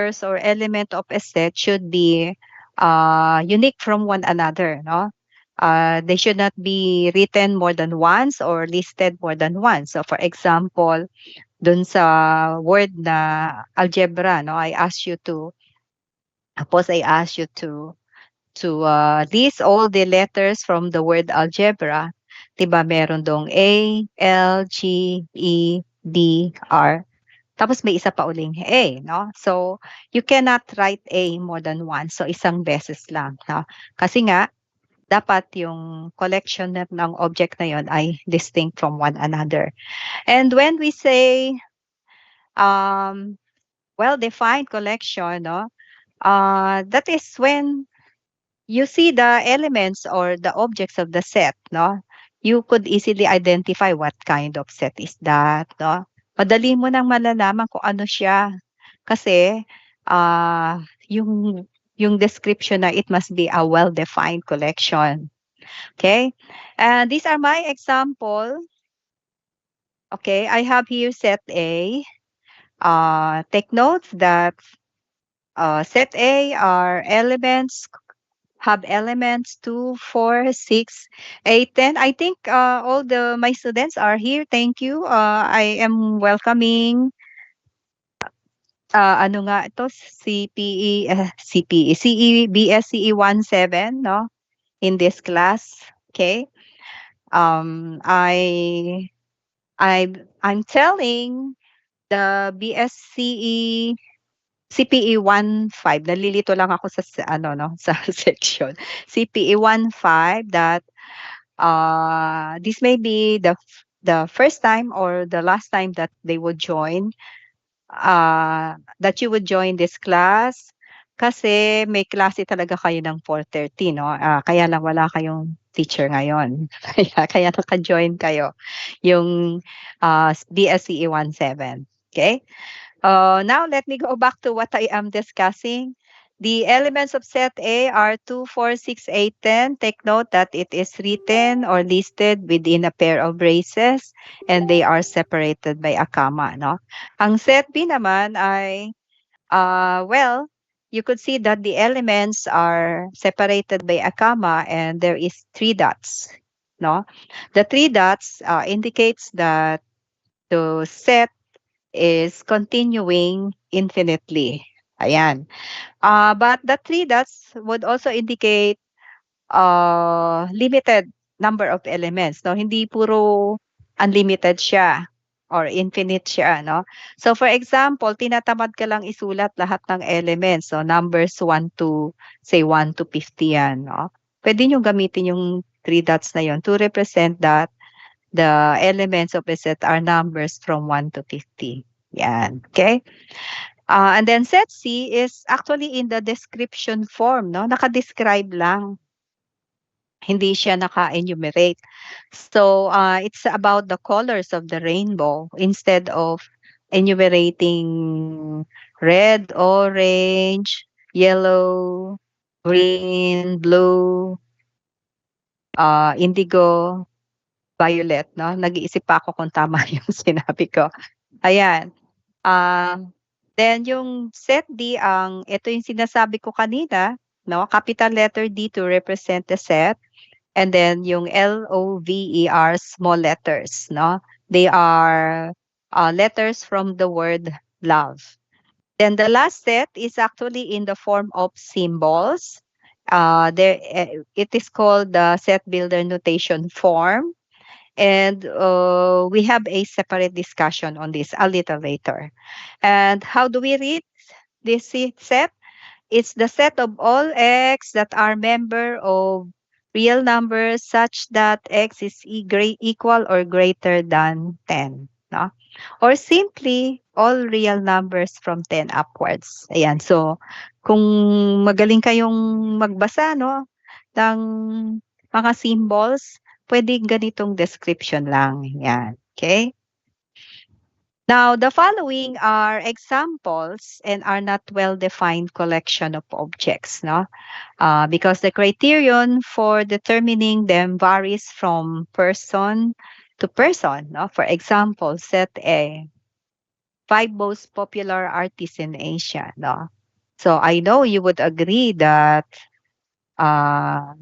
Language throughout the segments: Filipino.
or element of a set should be unique from one another, no? They should not be written more than once or listed more than once. So for example, dun sa word na algebra, no, I asked you to list all the letters from the word algebra. 'Di ba meron dong A, L, G, E, B, R. Tapos may isa pa uling A, no? So, you cannot write A more than once. So, isang beses lang, no? Kasi nga, dapat yung collection ng object na yon ay distinct from one another. And when we say um, well-defined collection, no? That is when you see the elements or the objects of the set, no? You could easily identify what kind of set is that, no? Madali mo nang malalaman kung ano siya. Kasi, ah, yung yung description na it must be a well-defined collection. Okay? And these are my example. Okay, I have here set A. Take notes that set A are elements have elements 2, 4, 6, 8, 10. I think all the my students are here. Thank you. I am welcoming ano nga ito CPE CPE CE BSCE 17, no, in this class. Okay. I'm telling the BSCE CPE 15. Nalilito lang ako sa ano, no, sa section. CPE 15 that this may be the first time or the last time that they would join, that you would join this class. Kasi may klase talaga kayo ng 4:30, no? Kaya lang wala kayong teacher ngayon. Kaya naka-join kayo. Yung BSCE 17. Okay? Now let me go back to what I am discussing. The elements of set A are 2, 4, 6, 8, 10. Take note that it is written or listed within a pair of braces and they are separated by a comma, no? Ang set B naman ay, well, you could see that the elements are separated by a comma and there is three dots, no? The three dots indicates that the set is continuing infinitely. Ayan. But the three dots would also indicate limited number of elements, no? Hindi puro unlimited siya or infinite siya, no? So for example, tinatamad ka lang isulat lahat ng elements, so numbers 1 to say 1 to 50 yan, no? Pwede niyo gamitin yung three dots na yon to represent that the elements of a set are numbers from 1 to 50. Yan, okay? And then set C is actually in the description form, no? Naka-describe lang. Hindi siya naka-enumerate. So, it's about the colors of the rainbow instead of enumerating red, orange, yellow, green, blue, indigo, violet, no? Nag-iisip pa ako kung tama yung sinabi ko. Ayan. Ah, then yung set D, ito yung sinasabi ko kanina, no? Capital letter D to represent the set. And then yung LOVER, small letters, no? They are letters from the word love. Then the last set is actually in the form of symbols. It is called the set builder notation form. And we have a separate discussion on this a little later. And how do we read this set? It's the set of all x that are member of real numbers such that x is equal or greater than 10. No? Or simply, all real numbers from 10 upwards. Ayan. So, kung magaling kayong magbasa, no, ng mga symbols, pwedeng ganitong description lang. Yan. Okay? Now, the following are examples and are not well-defined collection of objects, no? Because the criterion for determining them varies from person to person, no? For example, set A. 5 most popular artists in Asia, no? So I know you would agree that uh,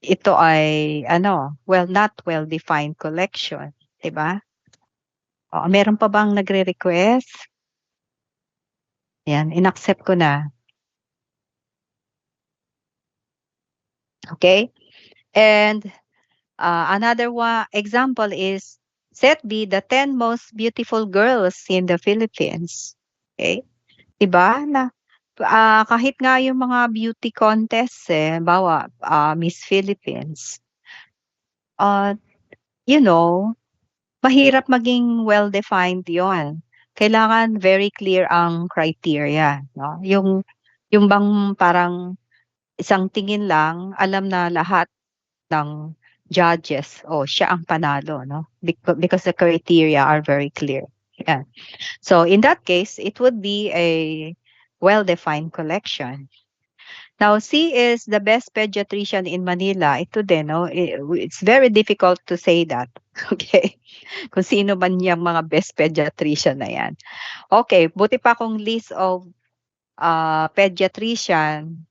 ito ay ano, well, not well-defined collection, 'di ba? Oo, meron pa bang nagre-request? Yan, in-accept ko na. Okay? And another one example is set B, the 10 most beautiful girls in the Philippines. Okay? 'Di ba na kahit nga yung mga beauty contests eh, halimbawa, Miss Philippines, ah, you know, mahirap maging well-defined 'yon. Kailangan very clear ang criteria, 'no? Yung bang parang isang tingin lang alam na lahat ng judges, "Oh, siya ang panalo," 'no? Because the criteria are very clear, yan. So, in that case, it would be a well-defined collection. Now, C is the best pediatrician in Manila. Ito din 'no, it's very difficult to say that, okay? Kung sino man yang mga best pediatrician na 'yan. Okay, buti pa kung list of, pediatrician,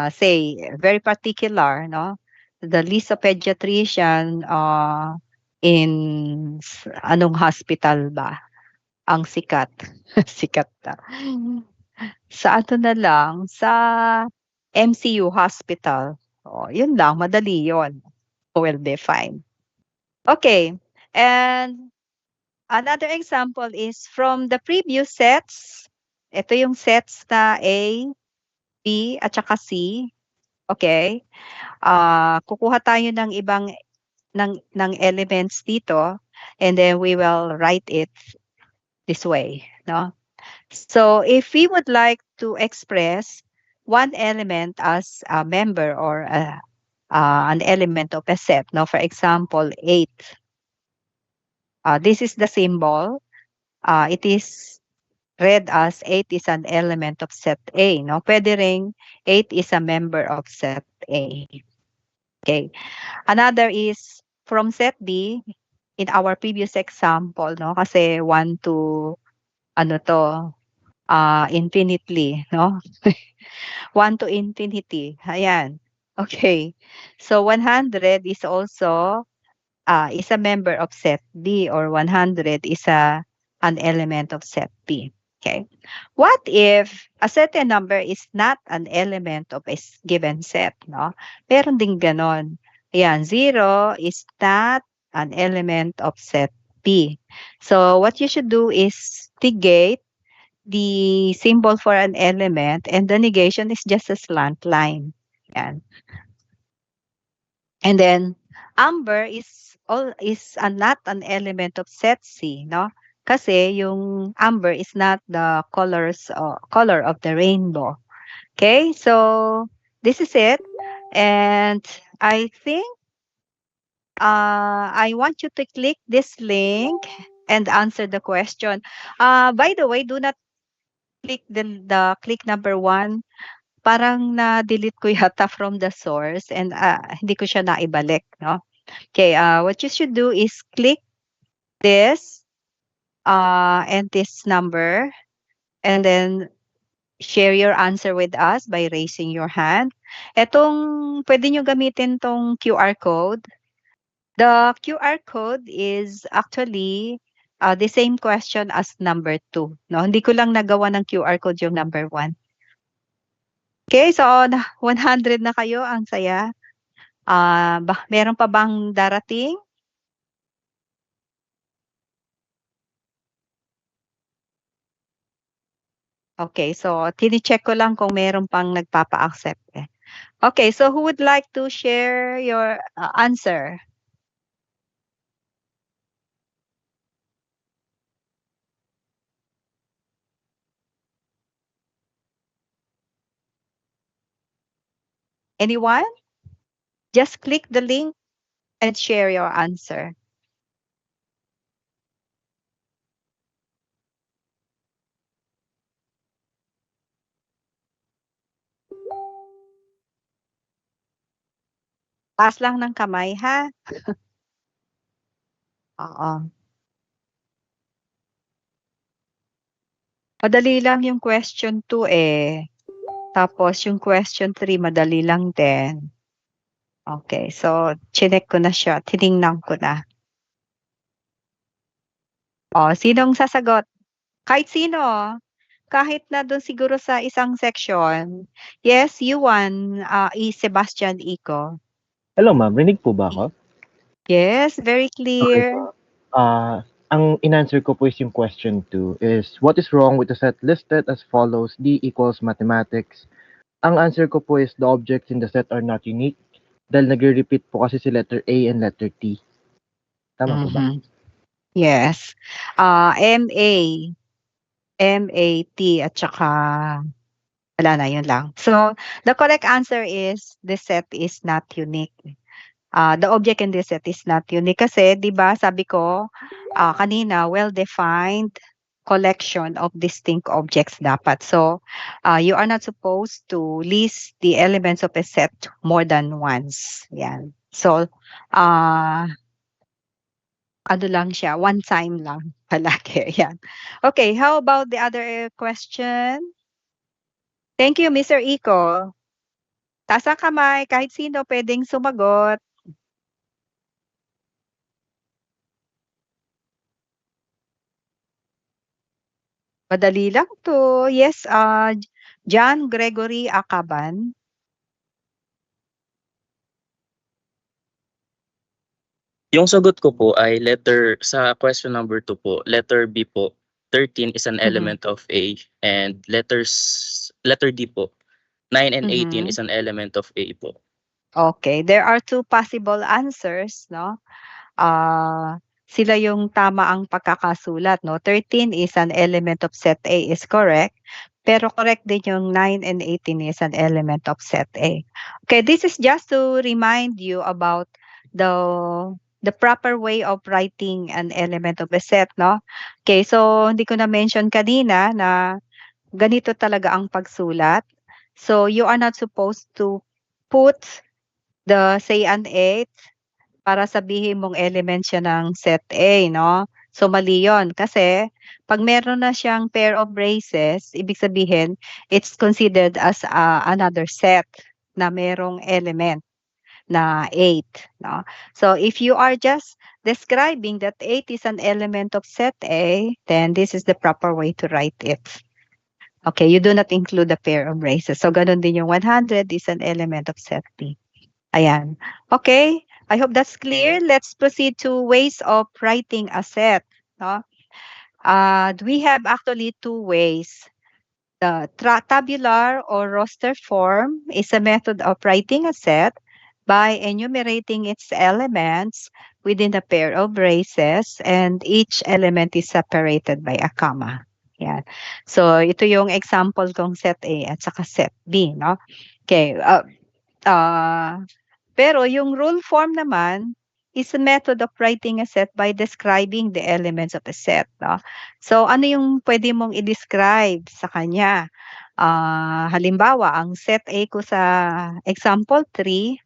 say very particular 'no, the list of pediatrician, in anong hospital ba ang sikat? Sikat na. Sa ano na lang, sa MCU hospital. Oh, yun lang, madali yun, well-defined. Okay, and another example is from the previous sets, ito yung sets na A, B, at saka C, okay? Kukuha tayo ng ibang ng elements dito, and then we will write it this way, 'no? So, if we would like to express one element as a member or an element of a set, no? For example, 8. This is the symbol. It is read as 8 is an element of set A, no? Pwede ring 8 is a member of set A. Okay. Another is from set B, in our previous example, no? Kasi 1 to ano 'to, infinitely, no? 1 to infinity, ayan. Okay. So 100 is also, is a member of set B, or 100 is an element of set B. Okay. What if a certain number is not an element of a given set, no? Meron ding gano'n. Ayan, 0 is not an element of set B. So what you should do is negate the symbol for an element, and the negation is just a slant line. Yan. And then amber is not an element of set C, no? Kasi yung amber is not the color of the rainbow. Okay? So this is it. And I think I want you to click this link and answer the question. By the way, do not click the click number 1. Parang na-delete ko yata from the source, and hindi ko siya naibalik, 'no? Okay, what you should do is click this, and this number, and then share your answer with us by raising your hand. Puwede niyo gamitin 'tong QR code. The QR code is actually, the same question as number 2, 'no? Hindi ko lang nagawa ng QR code yung number 1. Okay, so 100 na kayo, ang saya. Meron pa bang darating? Okay, so chine-check ko lang kung meron pang nagpapa-accept eh. Okay, so who would like to share your, answer? Anyone? Just click the link and share your answer. Taas lang ng kamay ha? Oo. Madali lang yung question 2 eh. Tapos yung question 3 madali lang din. Okay, so chineck ko na siya, tiningnan ko na. Sinong sasagot? Kahit sino, kahit na dun siguro sa isang section. Yes, Yuan, Sebastian Iko. Hello ma'am, rinig po ba ako? Yes, very Okay clear. po. Ang in-answer ko po is yung question 2 is, what is wrong with the set listed as follows, D equals mathematics? Ang answer ko po is the objects in the set are not unique dahil nagre-repeat po kasi si letter A and letter T. Tama po ba? Yes. MAT at saka wala na, yun lang. So, the correct answer is the set is not unique. The object in this set is not unique kasi 'di ba sabi ko, kanina well-defined collection of distinct objects dapat. So, you are not supposed to list the elements of a set more than once, 'yan. So, ah, ano lang siya, one time lang palagi, 'yan. Okay, how about the other question? Thank you, Mr. Iko. Taas ang kamay, kahit sino puwedeng sumagot. Madali lang 'to. Yes, John Gregory Acaban. Yung sagot ko po ay sa question number 2 po, letter B po, 13 is an element of A, and letter D po, 9 and 18 is an element of A po. Okay, there are 2 possible answers 'no. Sila yung tama ang pagkakasulat 'no. 13 is an element of set A is correct, pero correct din yung 9 and 18 is an element of set A. Okay, this is just to remind you about the the proper way of writing an element of a set 'no. Okay, so hindi ko na-mention kanina na ganito talaga ang pagsulat. So, you are not supposed to put say an 8 para sabihin mong element siya ng set A 'no. So, mali yun kasi 'pag meron na siyang pair of braces, ibig sabihin it's considered as, another set na merong element na 8 'no. So, if you are just describing that 8 is an element of set A, then this is the proper way to write it. Okay, you do not include the pair of braces. So, gano'n din yung 100 is an element of set B. Ayan. Okay, I hope that's clear. Let's proceed to ways of writing a set, 'no. We have actually 2 ways. The tabular or roster form is a method of writing a set by enumerating its elements within a pair of braces, and each element is separated by a comma. Yan. So, ito yung example kong set A at saka set B, 'no. Okay, pero yung rule form naman is a method of writing a set by describing the elements of a set, 'no. So, ano yung puwede mong i-describe sa kanya? Halimbawa, ang set A ko sa example 3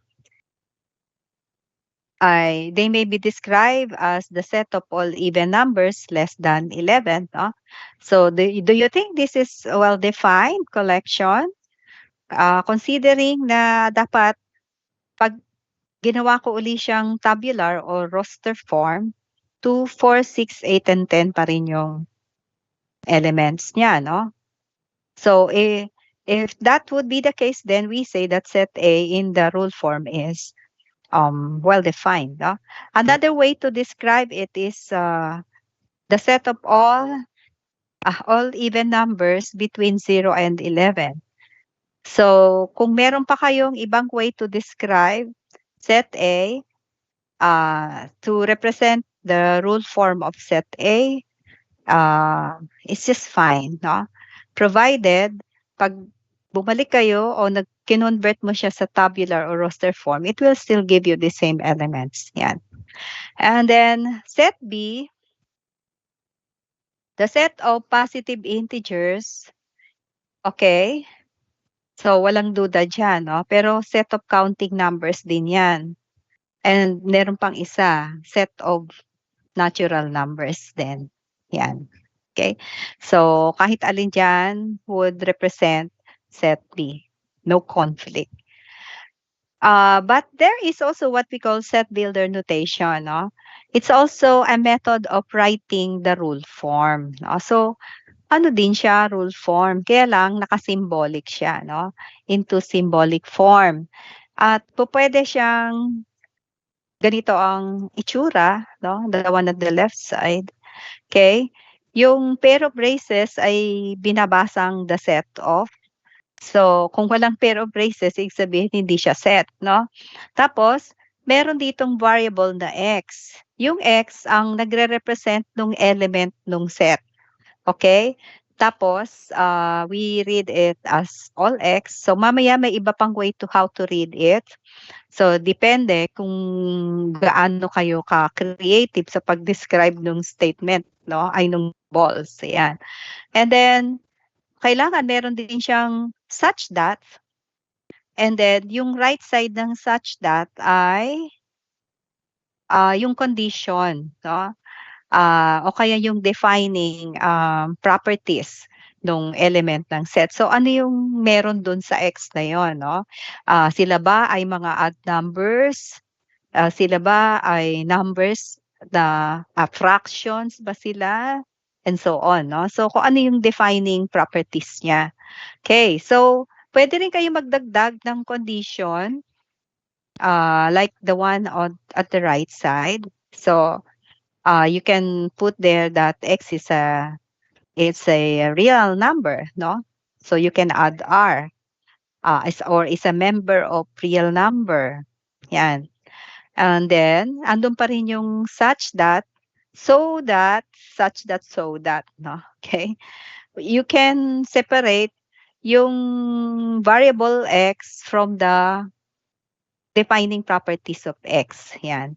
ay they may be described as the set of all even numbers less than 11, 'no. So, do you think this is a well-defined collection? Considering na dapat 'pag ginawa ko uli siyang tabular or roster form, 2, 4, 6, 8, and 10 pa rin yung elements niya 'no. So, if that would be the case, then we say that set A in the rule form is, well-defined 'no. Another way to describe it is, the set of all even numbers between 0 and 11. So, kung meron pa kayong ibang way to describe set A, to represent the rule form of set A, it's just fine 'no. Provided 'pag bumalik kayo o kinonvert mo siya sa tabular or roster form, it will still give you the same elements, 'yan. And then set B, the set of positive integers, okay. So, walang duda diyan 'no, pero set of counting numbers din 'yan. And meron pang isa, set of natural numbers din, 'yan. Okay? So, kahit alin diyan would represent set B. No conflict. But there is also what we call set builder notation, no? It's also a method of writing the rule form, no? So, ano din siya, rule form, kaya lang naka-symbolic siya, no? Into symbolic form. At pupuwede siyang ganito ang itsura, no? The one at the left side, okay? Yung pair of braces ay binabasang the set of. So, kung walang pair of braces, ibig sabihin hindi siya set, no? Tapos, meron ditong variable na x. Yung x ang nagre-represent nung element nung set, okay? Tapos, we read it as all x. So, mamaya may iba pang way to how to read it. So, depende kung gaano kayo ka-creative sa pag-describe nung statement, no? Ay, nung balls, ayan. And then, kailangan meron din siyang such that, and then yung right side ng such that ay, yung condition, no? O kaya yung defining, properties nung element ng set. So, ano yung meron dun sa X na yun, no? Sila ba ay mga odd numbers? Sila ba ay numbers na, fractions ba sila? And so on, no? So, kung ano yung defining properties niya. Okay, so puwede rin kayong magdagdag ng condition, like the one at the right side. So, you can put there that x is it's a real number, no? So you can add r, is a member of real number, yan. And then andun pa rin yung such that, so that, such that, so that, no? Okay? You can separate yung variable x from the defining properties of x, yan.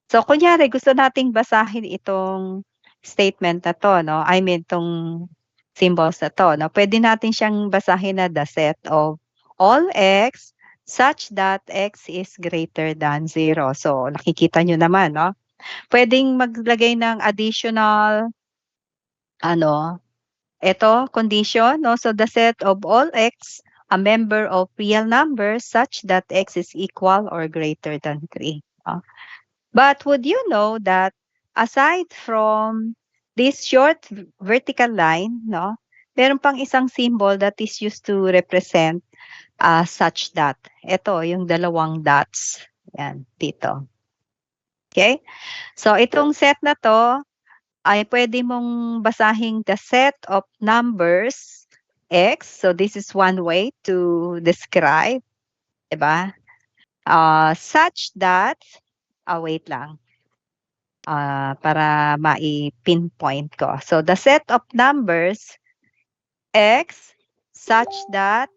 So, kunyari gusto nating basahin itong statement na 'to, 'no, I mean 'tong symbols na 'to, 'no, puwede natin siyang basahin na the set of all x such that x is greater than 0. So, nakikita niyo naman, 'no, puwedeng maglagay ng additional ano, eto condition, 'no, so the set of all x, a member of real numbers such that x is equal or greater than 3, no? But would you know that aside from this short vertical line, no, meron pang isang symbol that is used to represent, such that. Ito yung dalawang dots, yan dito. Okay? So itong set na 'to ay puwede mong basahing the set of numbers x. So this is one way to describe, 'di ba? Such that wait lang. Para mai-pinpoint ko. So, the set of numbers x such that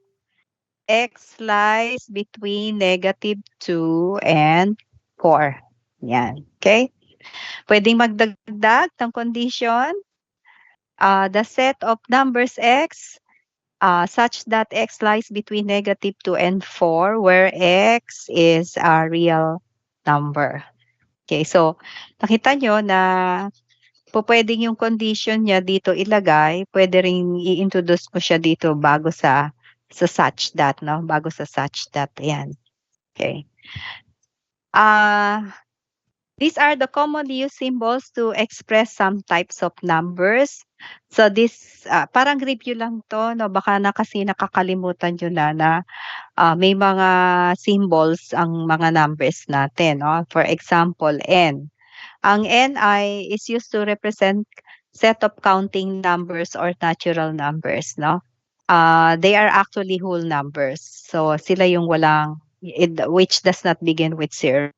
x lies between -2 and 4. Yan, okay? Puwedeng magdagdag ng condition, the set of numbers x, such that x lies between -2 and 4, where x is a real number. Okay, so nakita niyo na pupuwedeng yung condition niya dito ilagay, puwede ring i-introduce mo siya dito bago sa such that, 'no, bago sa such that, ayan. Okay. These are the commonly used symbols to express some types of numbers. So this, parang review lang 'to, 'no, baka na kasi nakakalimutan niyo na may mga symbols ang mga numbers natin, 'no. For example, n. Ang n is used to represent set of counting numbers or natural numbers, 'no. They are actually whole numbers. So sila yung which does not begin with 0.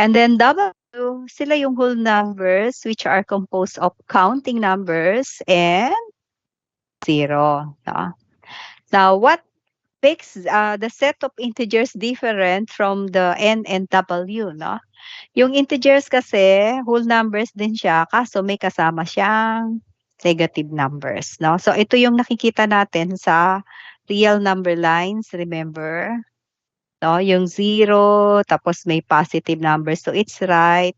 And then W, sila yung whole numbers which are composed of counting numbers and 0, 'no. Now what makes, the set of integers different from the n and W, 'no? Yung integers kasi whole numbers din siya kaso may kasama siyang negative numbers, 'no? So ito yung nakikita natin sa real number lines, remember? 'No, yung 0 tapos may positive numbers to its right,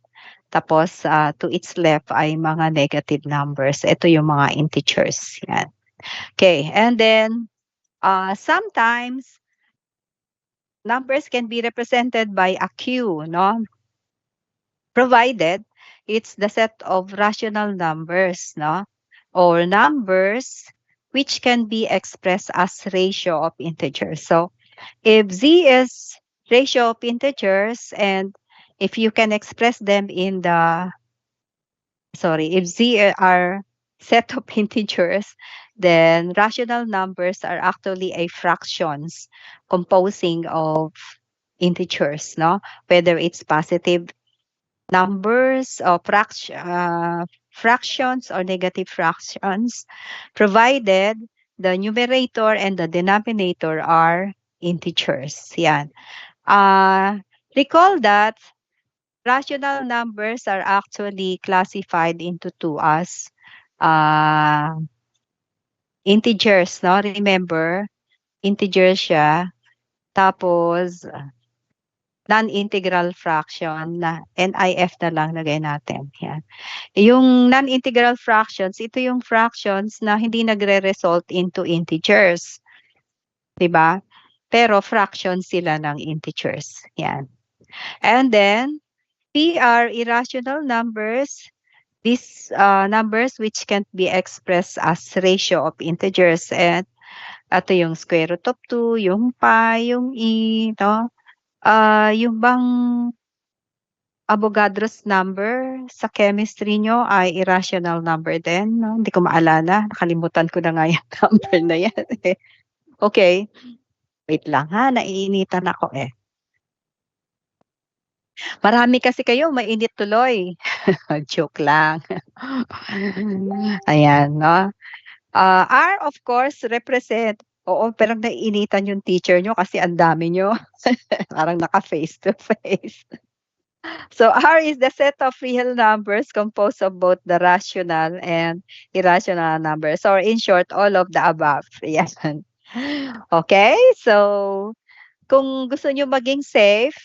Tapos, to its left ay mga negative numbers. Ito yung mga integers, yan. Okay, and then, sometimes numbers can be represented by a Q, no? Provided it's the set of rational numbers, no? Or numbers which can be expressed as ratio of integers. So, if Z is ratio of integers and if you can express them in the, if Z are set of integers, then rational numbers are actually a fractions composing of integers, no? Whether it's positive numbers or fractions or negative fractions, provided the numerator and the denominator are integers. Yan. Recall that rational numbers are actually classified into two as integers, no? Remember, integer siya. Tapos, non-integral fraction na NIF na lang lagay natin. Yan. Yung non-integral fractions, ito yung fractions na hindi nagre-result into integers. 'Di ba? Pero fractions sila ng integers. Yan. And then, P are irrational numbers. These numbers which can't be expressed as ratio of integers. And ito yung square root of 2, yung pi, yung e, no? Yung bang Avogadro's number sa chemistry nyo ay irrational number din, no? Hindi ko maalala, nakalimutan ko na nga yung number na yan, eh. Okay, wait lang ha, naiinitan ako, eh. Marami kasi kayo, mainit tuloy. Joke lang. Ayan, no? R of course represent, oo, pero naiinitan yung teacher nyo kasi ang dami nyo. Parang naka-face to face. So R is the set of real numbers composed of both the rational and irrational numbers, or in short, all of the above. Yan. Okay, so kung gusto nyo maging safe,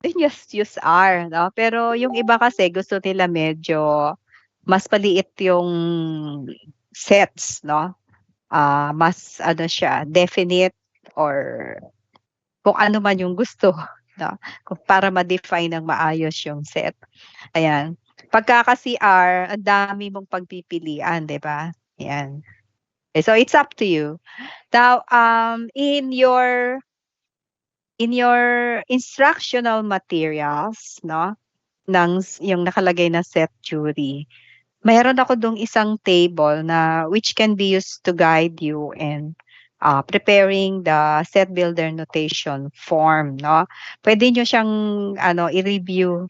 then just use R, no? Pero yung iba kasi gusto nila medyo mas maliit yung sets, no? Mas ano siya, definite or kung ano man yung gusto, no? Para ma-define ng maayos yung set. Ayan. Pagka kasi R, ang dami mong pagpipilian, 'di ba? Ayan. Okay, so it's up to you. Now, in your instructional materials, no, yung nakalagay na set theory, mayroon ako dong isang table na which can be used to guide you in preparing the set builder notation form, no? Pwede nyo siyang i-review.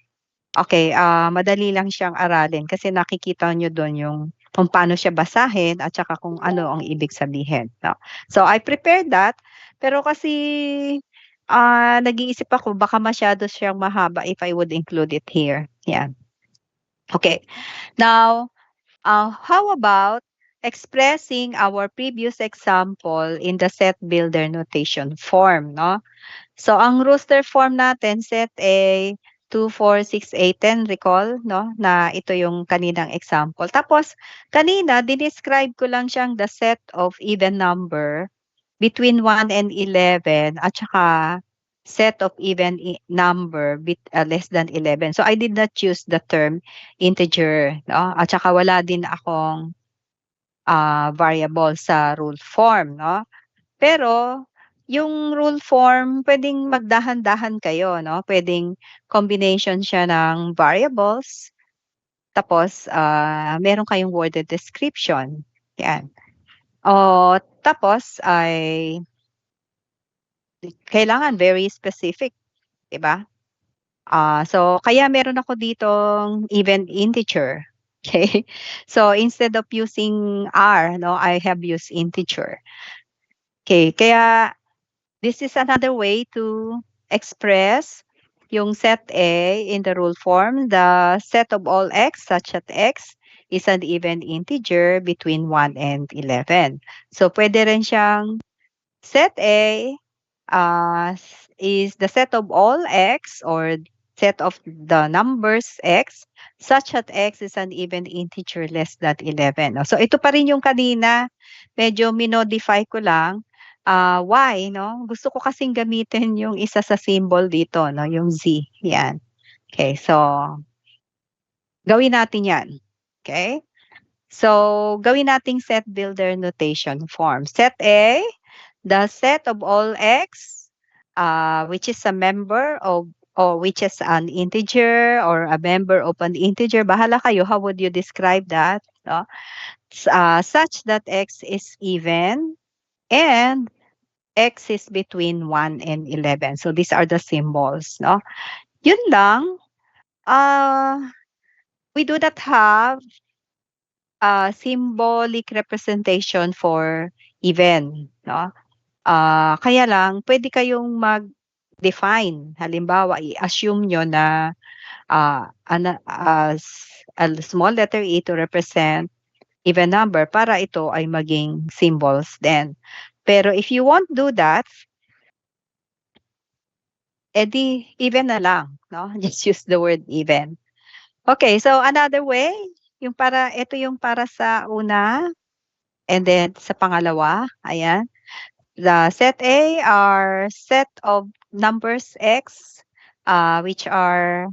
Okay, madali lang siyang aralin kasi nakikita nyo doon yung kung paano siya basahin at saka kung ano ang ibig sabihin, no? So I prepared that, pero kasi nag-iisip ako baka masyado siyang mahaba if I would include it here. Yan. Okay. Now, how about expressing our previous example in the set builder notation form, no? So, ang rooster form natin, set A, 2, 4, 6, 8, 10, recall, no? Na ito yung kaninang example. Tapos, kanina, dinescribe ko lang siyang the set of even number between 1 and 11 at saka set of even number less than 11. So, I did not use the term integer, no? At saka wala din akong variable sa rule form, no? Pero yung rule form puwedeng magdahan-dahan kayo, no? Puwedeng combination siya ng variables, tapos, meron kayong worded description, 'yan. Tapos ay kailangan very specific, 'di ba? So kaya meron ako ditong even integer, okay? So instead of using R, no, I have used integer. Okay, kaya this is another way to express yung set A in the rule form. The set of all x such that x is an even integer between 1 and 11. So pwede rin siyang set A is the set of all x or set of the numbers x such that x is an even integer less than 11. No? So ito pa rin yung kanina, medyo minodify ko lang. Why, no? Gusto ko kasing gamitin yung isa sa symbol dito, no? Yung z. Yan. Okay, so gawin natin yan. Okay? So, gawin nating set builder notation form. Set A, the set of all x, which is a member of, or which is an integer or a member of an integer. Bahala kayo, how would you describe that? No? Such that x is even and x is between 1 and 11. So, these are the symbols. No? Yun lang. We do not have symbolic representation for even, no? Kaya lang puwede kayong mag-define. Halimbawa, i-assume niyo na, as a small letter e to represent even number para ito ay maging symbols din. Pero if you won't do that, edi even na lang, no? Just use the word even. Okay, so another way, ito yung para sa una. And then sa pangalawa, ayan, the set A are set of numbers x, which are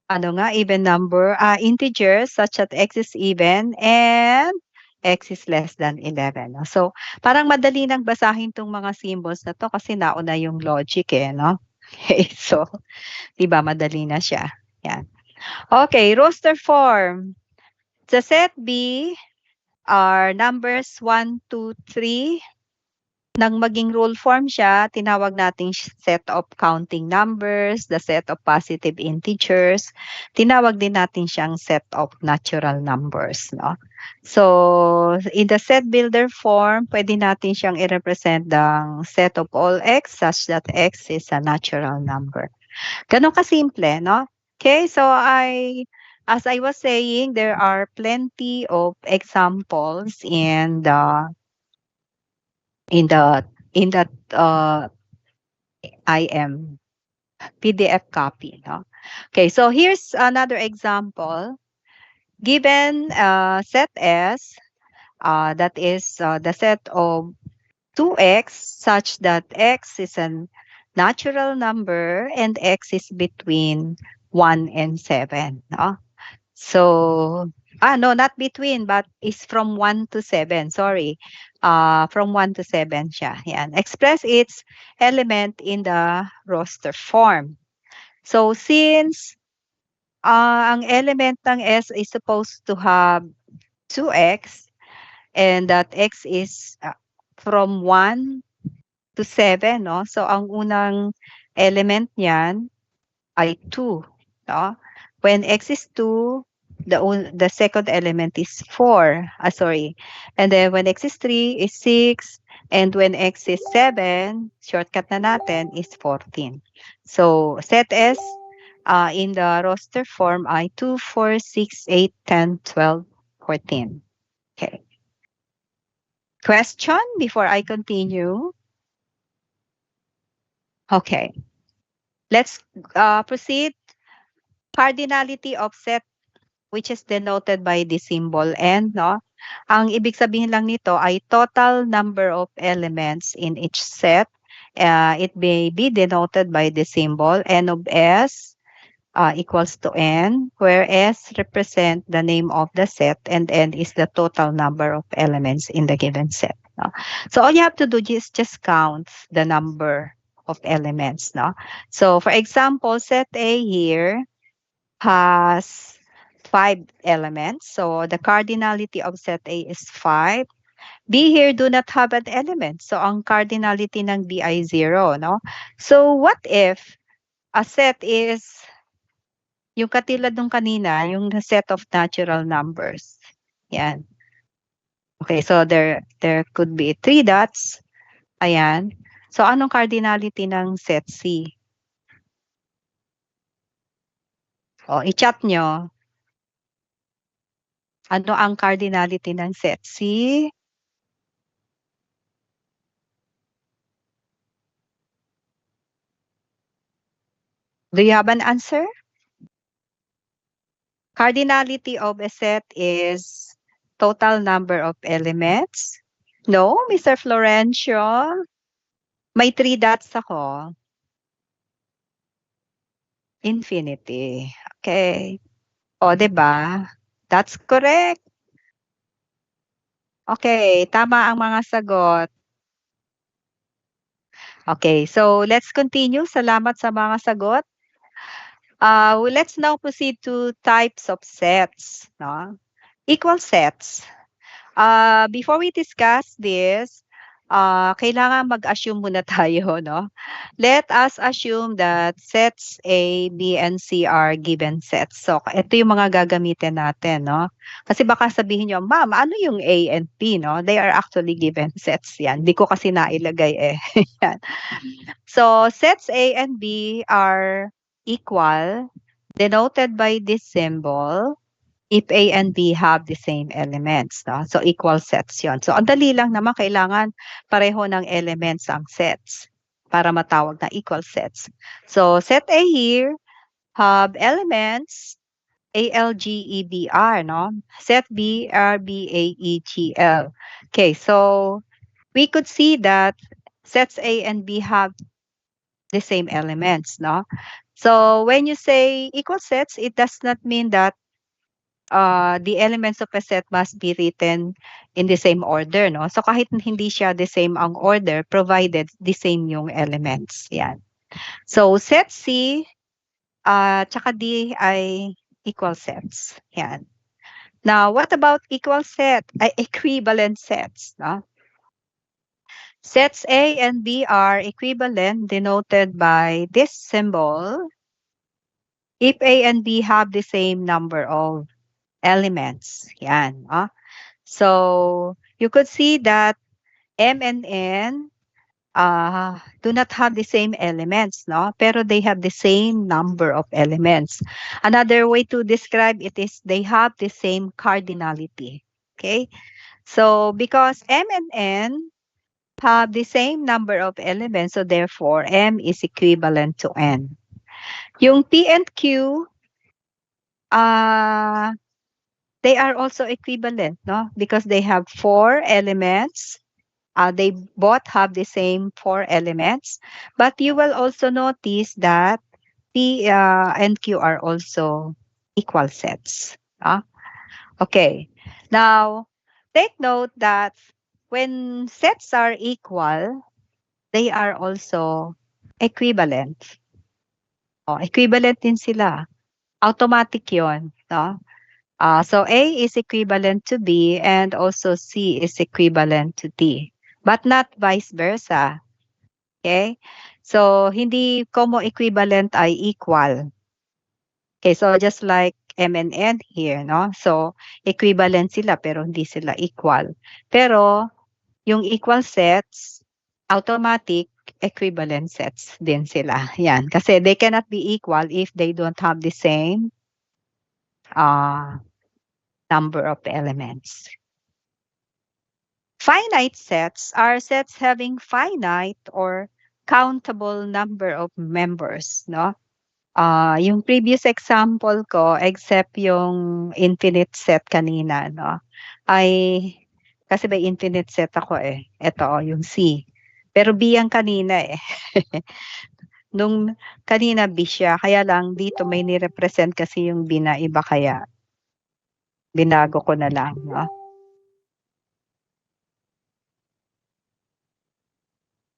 even number, integers such that x is even and x is less than 11. No? So, parang madali nang basahin 'tong mga symbols na 'to kasi nauna yung logic, no? Okay, so 'di ba madali na siya, yan. Okay, roster form. Sa set B are numbers 1, 2, 3. Nang maging rule form siya, tinawag nating set of counting numbers, the set of positive integers. Tinawag din natin siyang set of natural numbers, no? So, in the set builder form, pwede natin siyang i-represent ng set of all x such that x is a natural number. Gano'n kasimple, no? Okay, so as I was saying, there are plenty of examples in that IM PDF copy, no? Okay, so here's another example. Given set S, that is the set of 2x such that x is a natural number and x is between 1 and 7, no? So, no, not between, but is from 1 to 7. Sorry. From 1 to 7 siya. Yan. Express its element in the roster form. So, since ang element ng S is supposed to have 2x and that x is from 1 to 7, no? So, ang unang element niyan ay 2, no? When x is 2, the second element is 4. Sorry. And then when x is 3 is 6 and when x is 7, shortcut na natin is 14. So set S in the roster form ay 2, 4, 6, 8, 10, 12, 14. Okay. Question before I continue? Okay. Let's proceed. Cardinality of set which is denoted by the symbol N, no? Ang ibig sabihin lang nito ay total number of elements in each set. It may be denoted by the symbol N of S equals to N, where S represent the name of the set and N is the total number of elements in the given set. No? So all you have to do is just count the number of elements. No? So for example, set A here has 5 elements. So the cardinality of set A is 5. B here do not have an element. So ang cardinality ng B ay 0, no? So what if a set is yung katulad nung kanina, yung set of natural numbers. Yan. Okay, so there could be 3 dots. Ayan. So anong cardinality ng set C? O, i-chat nyo. Ano ang cardinality ng set C? Do you have an answer? Cardinality of a set is total number of elements. No, Mr. Florencio? May 3 dots ako. Infinity. Okay. O, 'di ba? That's correct. Okay, tama ang mga sagot. Okay, so let's continue. Salamat sa mga sagot. Let's now proceed to types of sets, no? Equal sets. Before we discuss this, kailangan mag-assume muna tayo, no? Let us assume that sets A, B, and C are given sets. So, ito yung mga gagamitin natin, no? Kasi baka sabihin nyo, ma'am, ano yung A and B, no? They are actually given sets yan. Di ko kasi nailagay eh. Yan. So, sets A and B are equal, denoted by this symbol, if A and B have the same elements, no? So, equal sets yon. So, ang dali lang naman, kailangan pareho ng elements ang sets para matawag na equal sets. So, set A here have elements A, L, G, E, B, R, no? Set B, R, B, A, E, G, L. Okay, so we could see that sets A and B have the same elements, no? So, when you say equal sets, it does not mean that the elements of a set must be written in the same order, no? So kahit hindi siya the same ang order, provided the same yung elements. Yan. So set C, tsaka D ay equal sets. Yan. Now, what about equal set? Equivalent sets, no? Sets A and B are equivalent, denoted by this symbol, if A and B have the same number of elements. Yan. So, you could see that M and N do not have the same elements, no? Pero they have the same number of elements. Another way to describe it is they have the same cardinality. Okay? So, because M and N have the same number of elements, so therefore, M is equivalent to N. Yung P and Q, they are also equivalent, no? Because they have 4 elements. They both have the same 4 elements. But you will also notice that P and Q are also equal sets. Okay. Now, take note that when sets are equal, they are also equivalent. Equivalent din sila. Automatic yon, no? So A is equivalent to B and also C is equivalent to D, but not vice versa. Okay? So hindi como equivalent ay equal. Okay, so just like M and N here, no? So equivalent sila pero hindi sila equal. Pero yung equal sets, automatic equivalent sets din sila. Yan, kasi they cannot be equal if they don't have the same number of elements. Finite sets are sets having finite or countable number of members, no? Yung previous example ko, except yung infinite set kanina, no? Ay, kasi may infinite set ako eh. Ito, yung C. Pero B ang kanina eh. Nung kanina B siya, kaya lang dito may ni-represent kasi yung B na iba kaya binago ko na lang, no?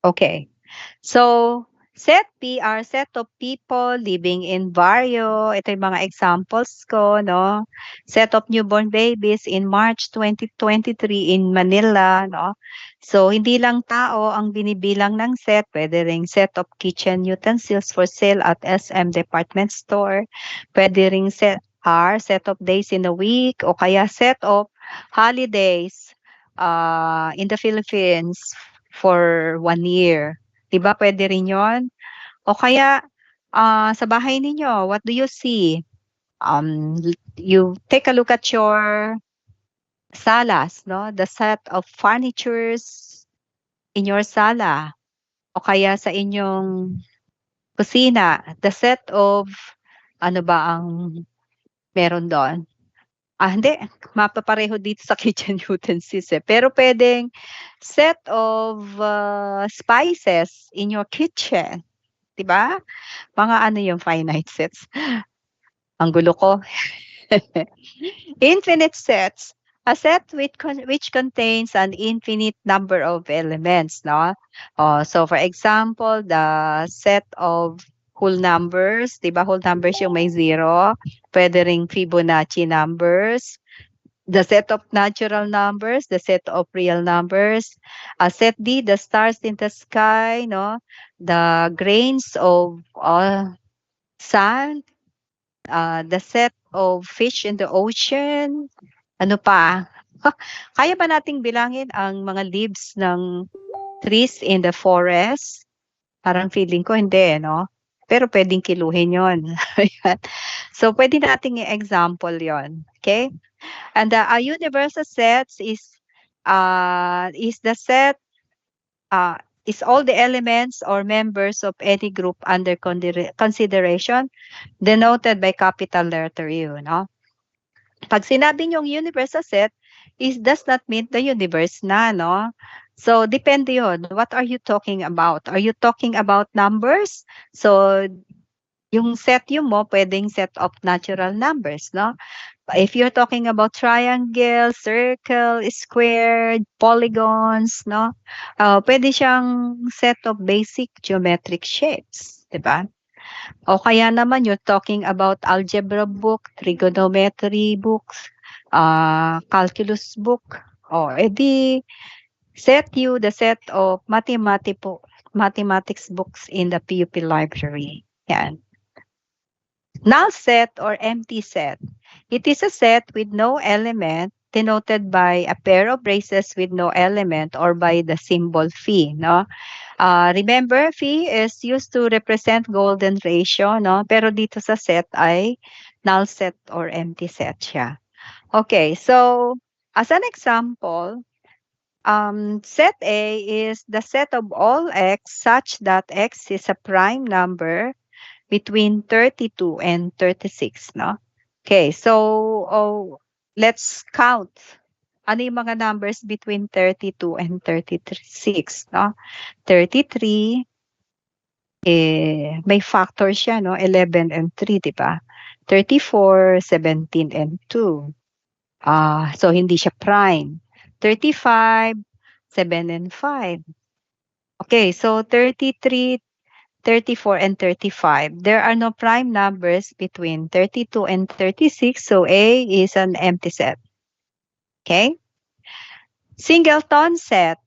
Okay. So, set P are set of people living in barrio. Ito yung mga examples ko, no? Set of newborn babies in March 2023 in Manila, no? So, hindi lang tao ang binibilang ng set. Pwede ring set of kitchen utensils for sale at SM department store. Pwede ring set of days in a week o kaya set of holidays in the Philippines for 1 year. 'Di ba puwede rin 'yon? O kaya, sa bahay ninyo, what do you see? You take a look at your salas, no? The set of furnitures in your sala o kaya sa inyong kusina, the set of ano ba ang meron do'n? Hindi, mapapareho dito sa kitchen utensils, eh, pero puwedeng set of, spices in your kitchen, 'di ba? Mga ano yung finite sets. Ang gulo ko. Infinite sets, a set which contains an infinite number of elements, no? Oh, so for example, the set of whole numbers, 'di ba whole numbers yung may zero, puwede ring Fibonacci numbers, the set of natural numbers, the set of real numbers, set D, the stars in the sky, no? The grains of sand, the set of fish in the ocean, ano pa? Kaya ba nating bilangin ang mga leaves ng trees in the forest? Parang feeling ko hindi, 'no? Pero puwedeng kiluhin 'yun, ayan. So, puwede nating i-example 'yun, okay? And the universal sets is the set, uh, is all the elements or members of any group under consideration denoted by capital letter U, 'no? 'Pag sinabi niyong universal set does not mean the universe na, 'no? So, depende 'yun, what are you talking about? Are you talking about numbers? So, yung set U mo puwedeng set of natural numbers, 'no? If you're talking about triangle, circle, square, polygons, 'no, puwede siyang set of basic geometric shapes, 'di ba? O kaya naman you're talking about algebra book, trigonometry books, calculus book, o edi set U the set of mathematics books in the PUP library, 'yan. Null set or empty set. It is a set with no element denoted by a pair of braces with no element or by the symbol phi, no? Remember, phi is used to represent golden ratio, no? Pero dito sa set ay null set or empty set siya. Okay, so as an example, set A is the set of all x such that x is a prime number between 32 and 36, no? Okay, so let's count. Ano yung mga numbers between 32 and 36, no? 33, may factor siya, no? 11 and 3, di ba? 34, 17 and 2. So hindi siya prime. 35, 7 and 5. Okay, so 33, 34 and 35. There are no prime numbers between 32 and 36, so A is an empty set. Okay? Singleton set.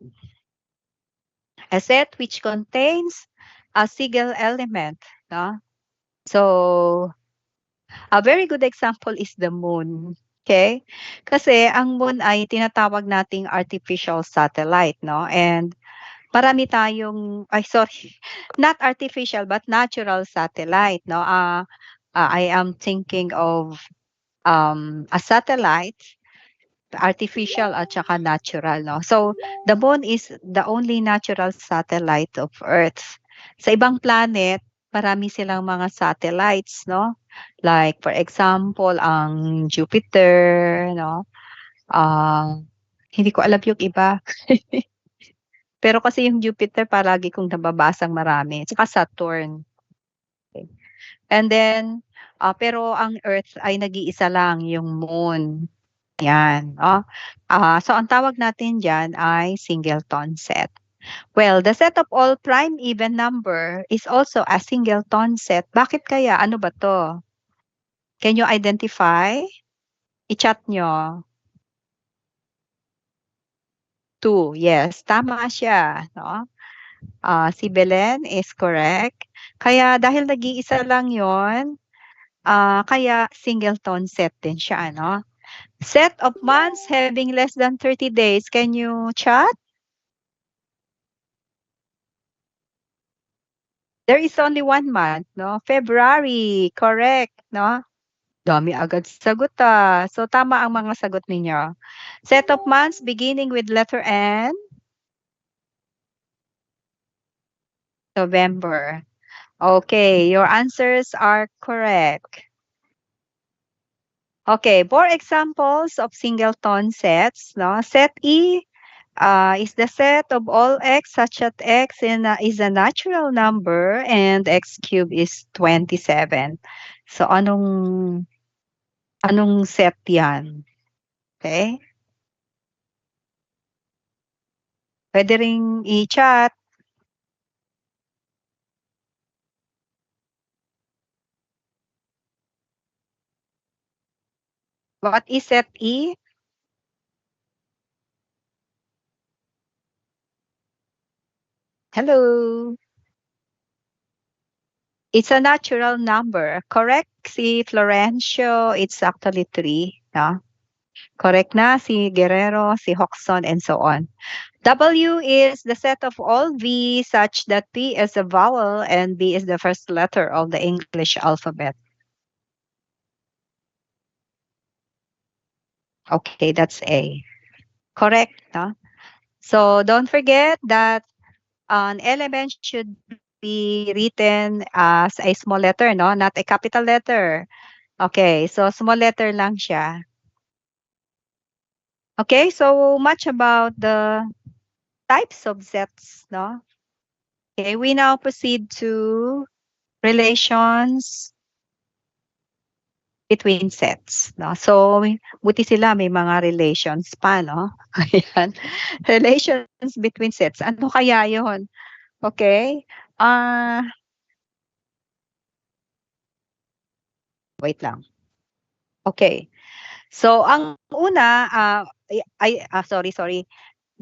A set which contains a single element. No? So, a very good example is the moon. Okay? Kasi ang moon ay tinatawag nating artificial satellite, no? And marami tayong not artificial but natural satellite, no? I am thinking of a satellite, artificial at saka natural, no? So, the moon is the only natural satellite of Earth. Sa ibang planet, marami silang mga satellites, no? Like for example, ang Jupiter, no? Hindi ko alam yung iba. Pero kasi yung Jupiter palagi kong nababasang marami, tsaka Saturn. Okay. And then, pero ang Earth ay nag-iisa lang, yung Moon, 'yan, oh. So ang tawag natin diyan ay singleton set. Well, the set of all prime even number is also a singleton set. Bakit kaya? Ano ba 'to? Can you identify? I-chat niyo. 2, yes, tama siya, 'no? Si Belen is correct. Kaya dahil nag-iisa lang 'yon, kaya singleton set din siya, ano? Set of months having less than 30 days, can you chat? There is only 1 month, no? February, correct, no? Dami agad sagot, So tama ang mga sagot ninyo. Set of months beginning with letter N? November. Okay, your answers are correct. Okay, more examples of singleton sets. No? Set E is the set of all x such that x is a natural number and x cubed is 27. So anong set 'yan? Okay? Pwede ring i-chat. What is set E? Hello? It's a natural number. Correct si Florencio, it's actually 3, no? Correct na si Guerrero, si Hoxton, and so on. W is the set of all V such that P is a vowel and B is the first letter of the English alphabet. Okay, that's A. Correct, no? So don't forget that an element should be written as a small letter, no? Not a capital letter. Okay, so small letter lang siya. Okay, so much about the types of sets, no? Okay, we now proceed to relations between sets, no? So, buti sila may mga relations pa, no? Ayan. Relations between sets. Ano kaya yon? Okay? Wait lang. Okay. So, ang una, sorry.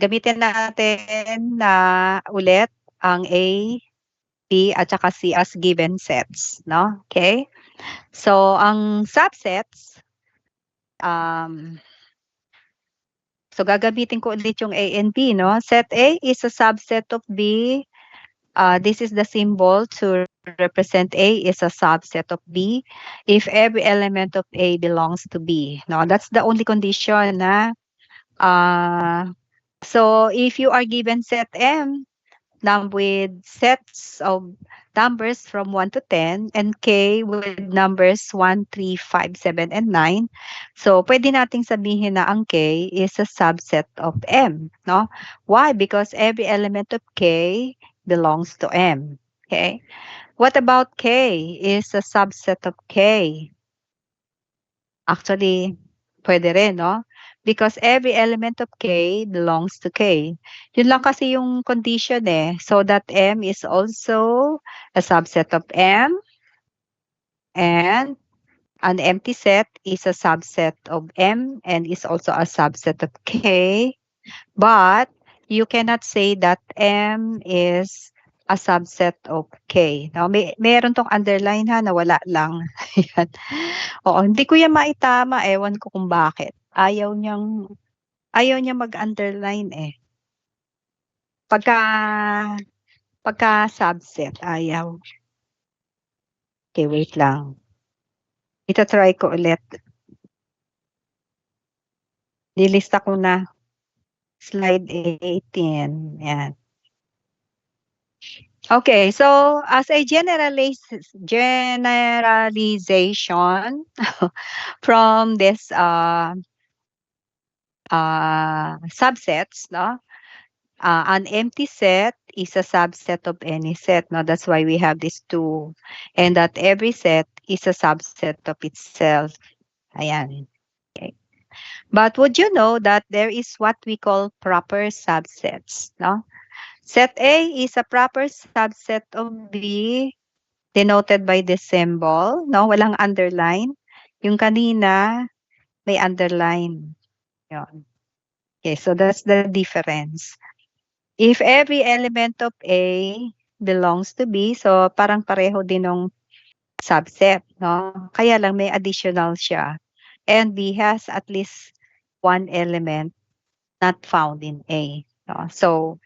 Gamitin natin na ulit ang A, B, at saka C as given sets, no? Okay? So, ang subsets, so gagamitin ko ulit yung A and B, no? Set A is a subset of B. This is the symbol to represent A is a subset of B if every element of A belongs to B. No, that's the only condition na so if you are given set M with sets of numbers from 1 to 10 and K with numbers 1, 3, 5, 7, and 9. So, pwede nating sabihin na ang K is a subset of M, no? Why? Because every element of K belongs to M. Okay? What about K is a subset of K? Actually, pwede rin, no? Because every element of K belongs to K. Yun lang kasi yung condition eh. So that M is also a subset of M and an empty set is a subset of M and is also a subset of K. But you cannot say that M is a subset of K. No, meron tong underline ha, nawala lang. Ayan. Oo, hindi ko yan maitama, ewan ko kung bakit. Ayaw niya mag-underline eh. Pagka subset, ayaw. Okay, wait lang. Ita-try ko ulit. Nilista ko na. Slide 18. Yan. Okay, so as a generalization from this subsets, no? An empty set is a subset of any set. No, that's why we have these two, and that every set is a subset of itself. Ayan. Okay. But would you know that there is what we call proper subsets? No, set A is a proper subset of B, denoted by this symbol. No, walang underline. Yung kanina may underline. Yun. Okay, so that's the difference. If every element of A belongs to B, so parang pareho din ng subset, no? Kaya lang may additional siya. And B has at least one element not found in A. No? So,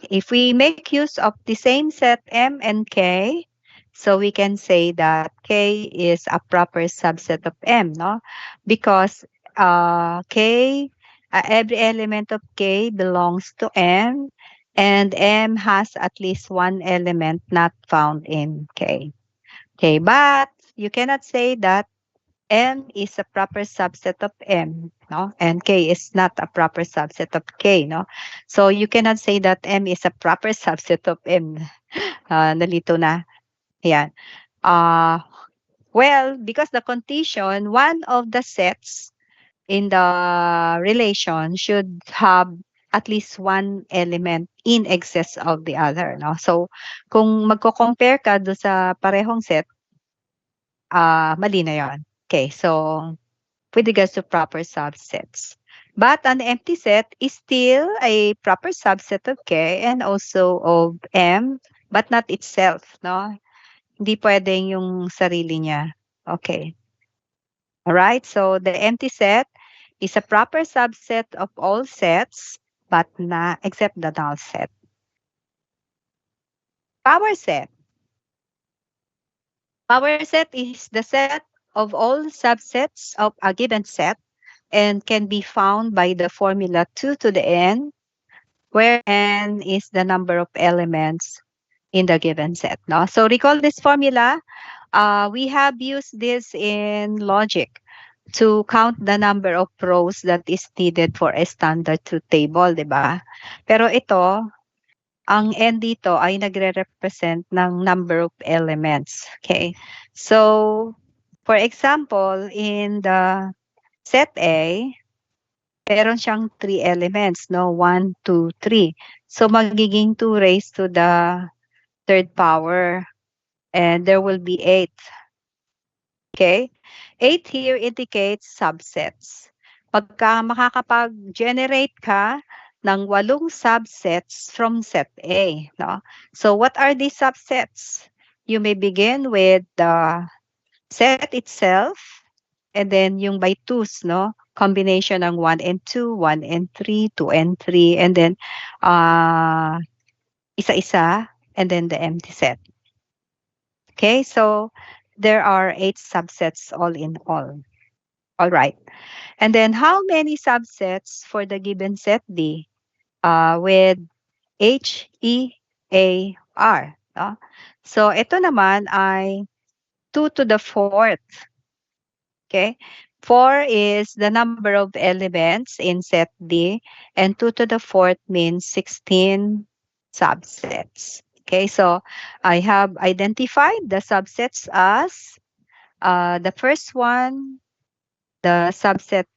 if we make use of the same set M and K, so we can say that K is a proper subset of M, no? Because every element of K belongs to M, and M has at least one element not found in K. Okay, but you cannot say that M is a proper subset of M, no? And K is not a proper subset of K, no? So you cannot say that M is a proper subset of M. Nalito na. Ayan. Well, because the condition, one of the sets in the relation should have at least one element in excess of the other, no? So, kung magko-compare ka do sa parehong set, mali na 'yon. Okay, so with regards to proper subsets. But an empty set is still a proper subset of K and also of M, but not itself, no? Hindi puwedeng yung sarili niya. Okay. Alright, so the empty set is a proper subset of all sets, but except the null set. Power set. Power set is the set of all subsets of a given set and can be found by the formula 2 to the n, where n is the number of elements in the given set. No? So recall this formula. We have used this in logic to count the number of rows that is needed for a standard truth table, di ba? Pero ito, ang n dito ay nagre-represent ng number of elements. Okay? So, for example, in the set A, meron siyang 3 elements, no? 1, 2, 3. So, magiging 2 raised to the third power. And there will be 8. Okay? 8 here indicates subsets. Pagka makakapag-generate ka ng 8 subsets from set A, no? So what are these subsets? You may begin with the set itself and then yung by twos, no? Combination ng 1 and 2, 1 and 3, 2 and 3, and then isa-isa, and then the empty set. Okay, so there are 8 subsets all in all. All right. And then how many subsets for the given set D with H, E, A, R? No? So ito naman ay 2 to the 4th. Okay? 4 is the number of elements in set D, and 2 to the 4th means 16 subsets. Okay, so I have identified the subsets as the first one, the subset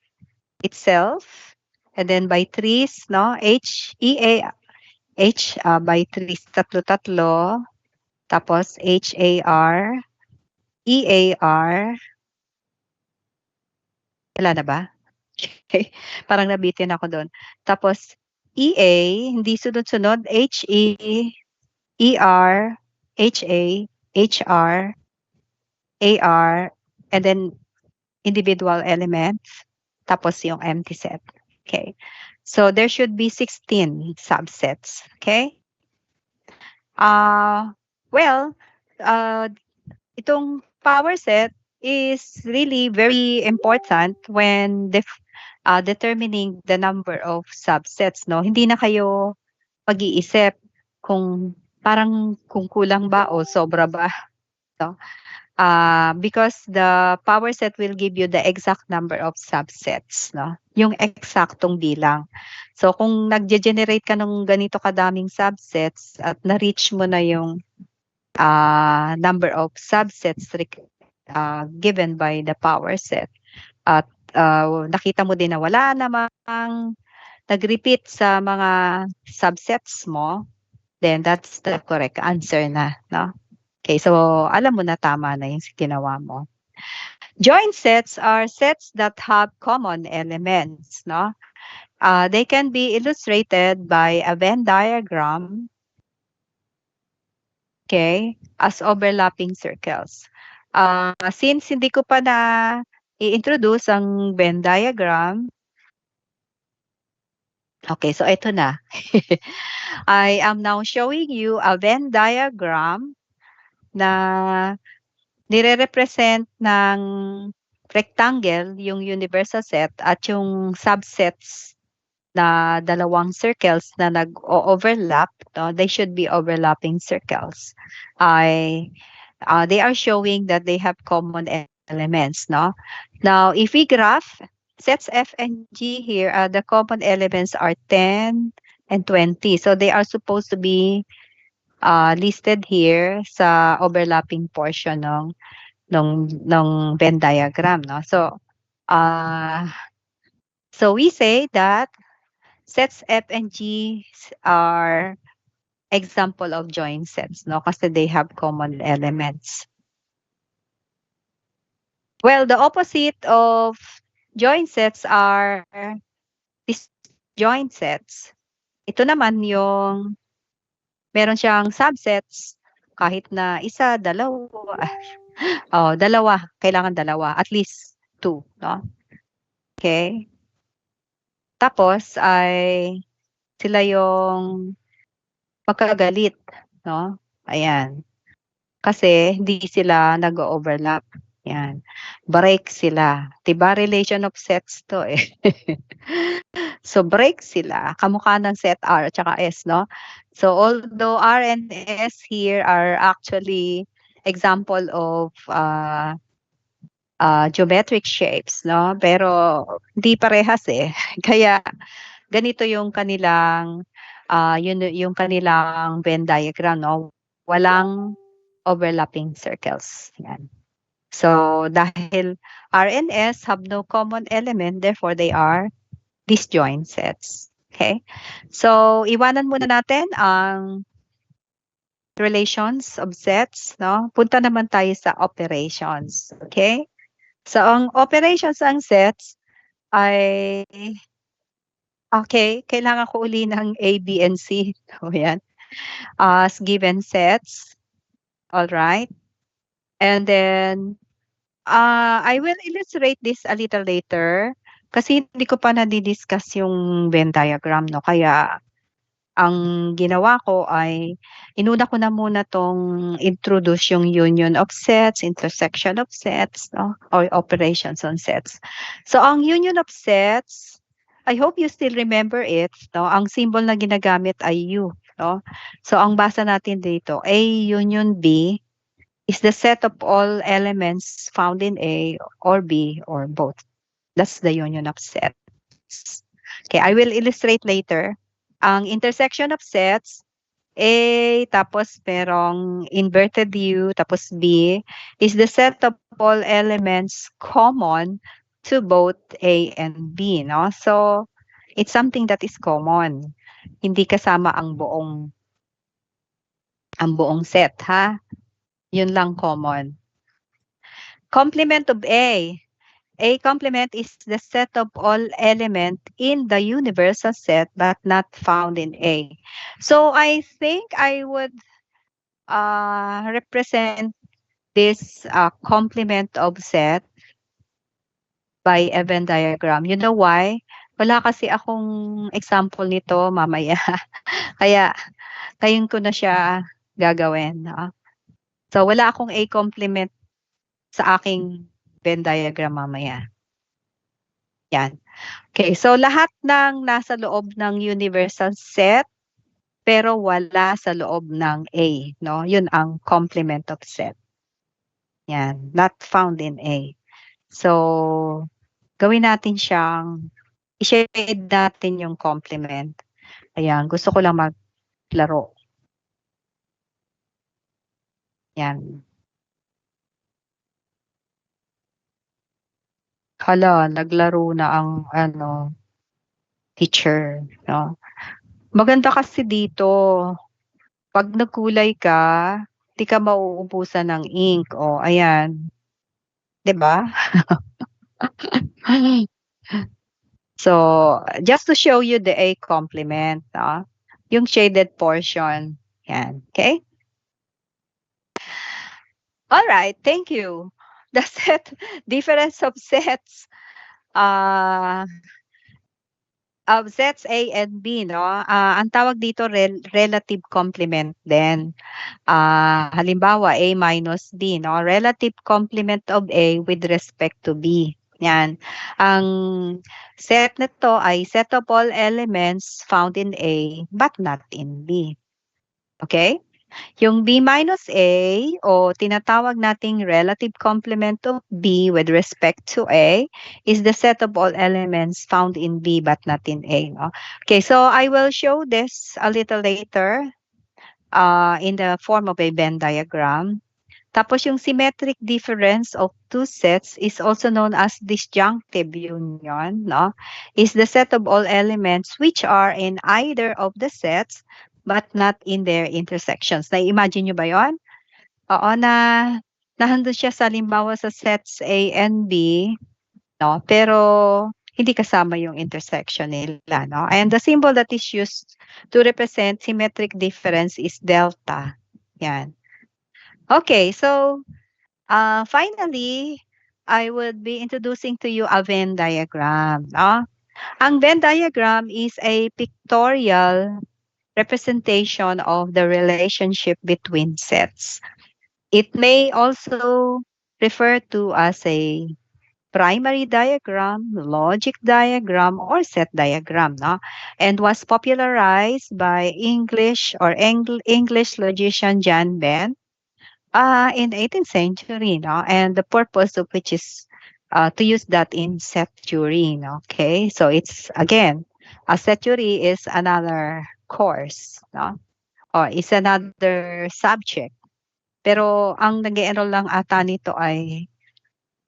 itself, and then by threes, no? H, E, A, H by threes, tatlo-tatlo, tapos H, A, R, E, A, R. Wala na ba? Okay, parang nabitin ako doon. Tapos E, A, hindi sunod-sunod, H, E, E, R, H, A, H, R, A, R, and then individual elements, tapos yung empty set. Okay. So there should be 16 subsets. Okay? Well, itong power set is really very important when determining the number of subsets, no? Hindi na kayo mag-iisip kung parang kung kulang ba o sobra ba, no? Because the power set will give you the exact number of subsets, no? Yung eksaktong bilang. So kung nagge-generate ka ng ganito kadaming subsets at na-reach mo na yung number of subsets given by the power set at nakita mo din na wala namang nag-repeat sa mga subsets mo, then that's the correct answer na, no? Okay, so alam mo na tama na yung ginawa mo. Joint sets are sets that have common elements, no? They can be illustrated by a Venn diagram, okay, as overlapping circles. Since hindi ko pa na i-introduce ang Venn diagram, okay, so ito na. I am now showing you a Venn diagram na nire-represent ng rectangle yung universal set at yung subsets na dalawang circles na nag-o-overlap, no, they should be overlapping circles. They are showing that they have common elements, no? Now, if we graph sets F and G here, the common elements are 10 and 20. So they are supposed to be listed here sa overlapping portion ng Venn diagram, no? So we say that sets F and G are example of joint sets, no? Kasi they have common elements. Well, the opposite of joint sets are disjoint sets. Ito naman yung meron siyang subsets kahit na isa, dalawa. Dalawa, kailangan dalawa, at least 2, no? Okay? Tapos ay sila yung magkagalit, no? Ayan. Kasi hindi sila nag-o-overlap. Yan. Break sila. 'Di ba relation of sets 'to eh. So break sila. Kamukha ng set R at saka S, no? So although R and S here are actually example of geometric shapes, no? Pero hindi parehas eh. Kaya ganito yung kanilang yung kanilang Venn diagram, no? Walang overlapping circles. Yan. So dahil R and S have no common element, therefore they are disjoint sets. Okay? So iwanan muna natin ang relations of sets, no? Punta naman tayo sa operations. Okay? So ang operations ng sets ay okay, kailangan ko uli ng A, B, and C. So yan. As given sets. All right? And then I will illustrate this a little later kasi hindi ko pa nadi-discuss yung Venn diagram, no? Kaya ang ginawa ko ay inuna ko na muna 'tong introduce yung union of sets, intersection of sets, no? Or operations on sets. So ang union of sets, I hope you still remember it, no? Ang symbol na ginagamit ay U, no? So ang basa natin dito, A union B is the set of all elements found in A or B or both. That's the union of sets. Okay, I will illustrate later. Ang intersection of sets, A, tapos merong inverted U, tapos B, is the set of all elements common to both A and B, no? So, it's something that is common. Hindi kasama ang buong set, ha? Yun lang common. Complement of A. A complement is the set of all element in the universal set but not found in A. So I think I would represent this complement of set by a Venn diagram. You know why? Wala kasi akong example nito mamaya. Kaya ngayon ko na siya gagawin. No? So wala akong A complement sa aking Venn diagram mamaya. Yan. Okay, so lahat ng nasa loob ng universal set pero wala sa loob ng A, no? Yun ang complement of set. Yan, not found in A. So gawin natin siyang i-shade natin yung complement. Ayan, gusto ko lang maglaro. Yan. Hala, naglaro na ang teacher, no? Maganda kasi dito, pag nagkulay ka, di ka mauubusan ng ink. O, ayan. 'Di ba? So, just to show you the A complement, no? Yung shaded portion. Yan, okay? All right, thank you. The difference of sets of sets A and B, no? Ang tawag dito relative complement din. Halimbawa A minus B, no? Relative complement of A with respect to B. Yan. Ang set na 'to ay set of all elements found in A but not in B. Okay? Yung B minus A o tinatawag nating relative complement of B with respect to A is the set of all elements found in B but not in A. No? Okay, so I will show this a little later in the form of a Venn diagram. Tapos yung symmetric difference of two sets is also known as disjunctive union, no? Is the set of all elements which are in either of the sets but not in their intersections. Na-imagine nyo ba yon? Oo, nandun siya sa halimbawa sa sets A and B, no? Pero hindi kasama yung intersection nila, no? And the symbol that is used to represent symmetric difference is delta. Yan. Okay, so finally, I would be introducing to you a Venn diagram. No? Ang Venn diagram is a pictorial representation of the relationship between sets. It may also refer to as a primary diagram, logic diagram, or set diagram. No? And was popularized by English logician John Venn in 18th century, no? And the purpose of which is to use that in set theory, no? Okay? So it's again, a set theory is another course, no? Or is another subject. Pero ang nag-e-enroll lang ata nito ay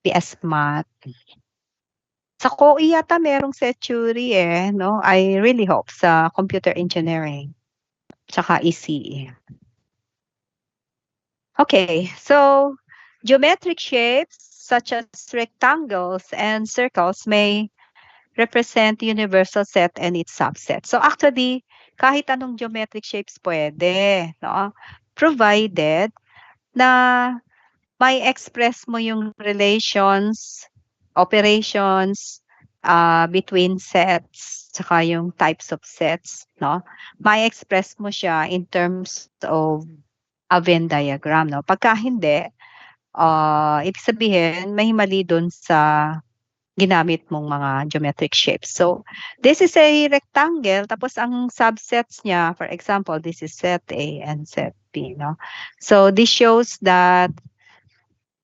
PS Math. Sa COE yata merong set theory no? I really hope sa computer engineering tsaka ECE. Okay, so geometric shapes such as rectangles and circles may represent universal set and its subset. So actually, kahit anong geometric shapes pwede, no? Provided na may express mo yung relations, operations between sets, saka yung types of sets, no? May express mo siya in terms of a Venn diagram, no? Pagka hindi, ibig sabihin may mali dun sa ginamit mong mga geometric shapes. So, this is a rectangle tapos ang subsets niya, for example, this is set A and set B, no? So, this shows that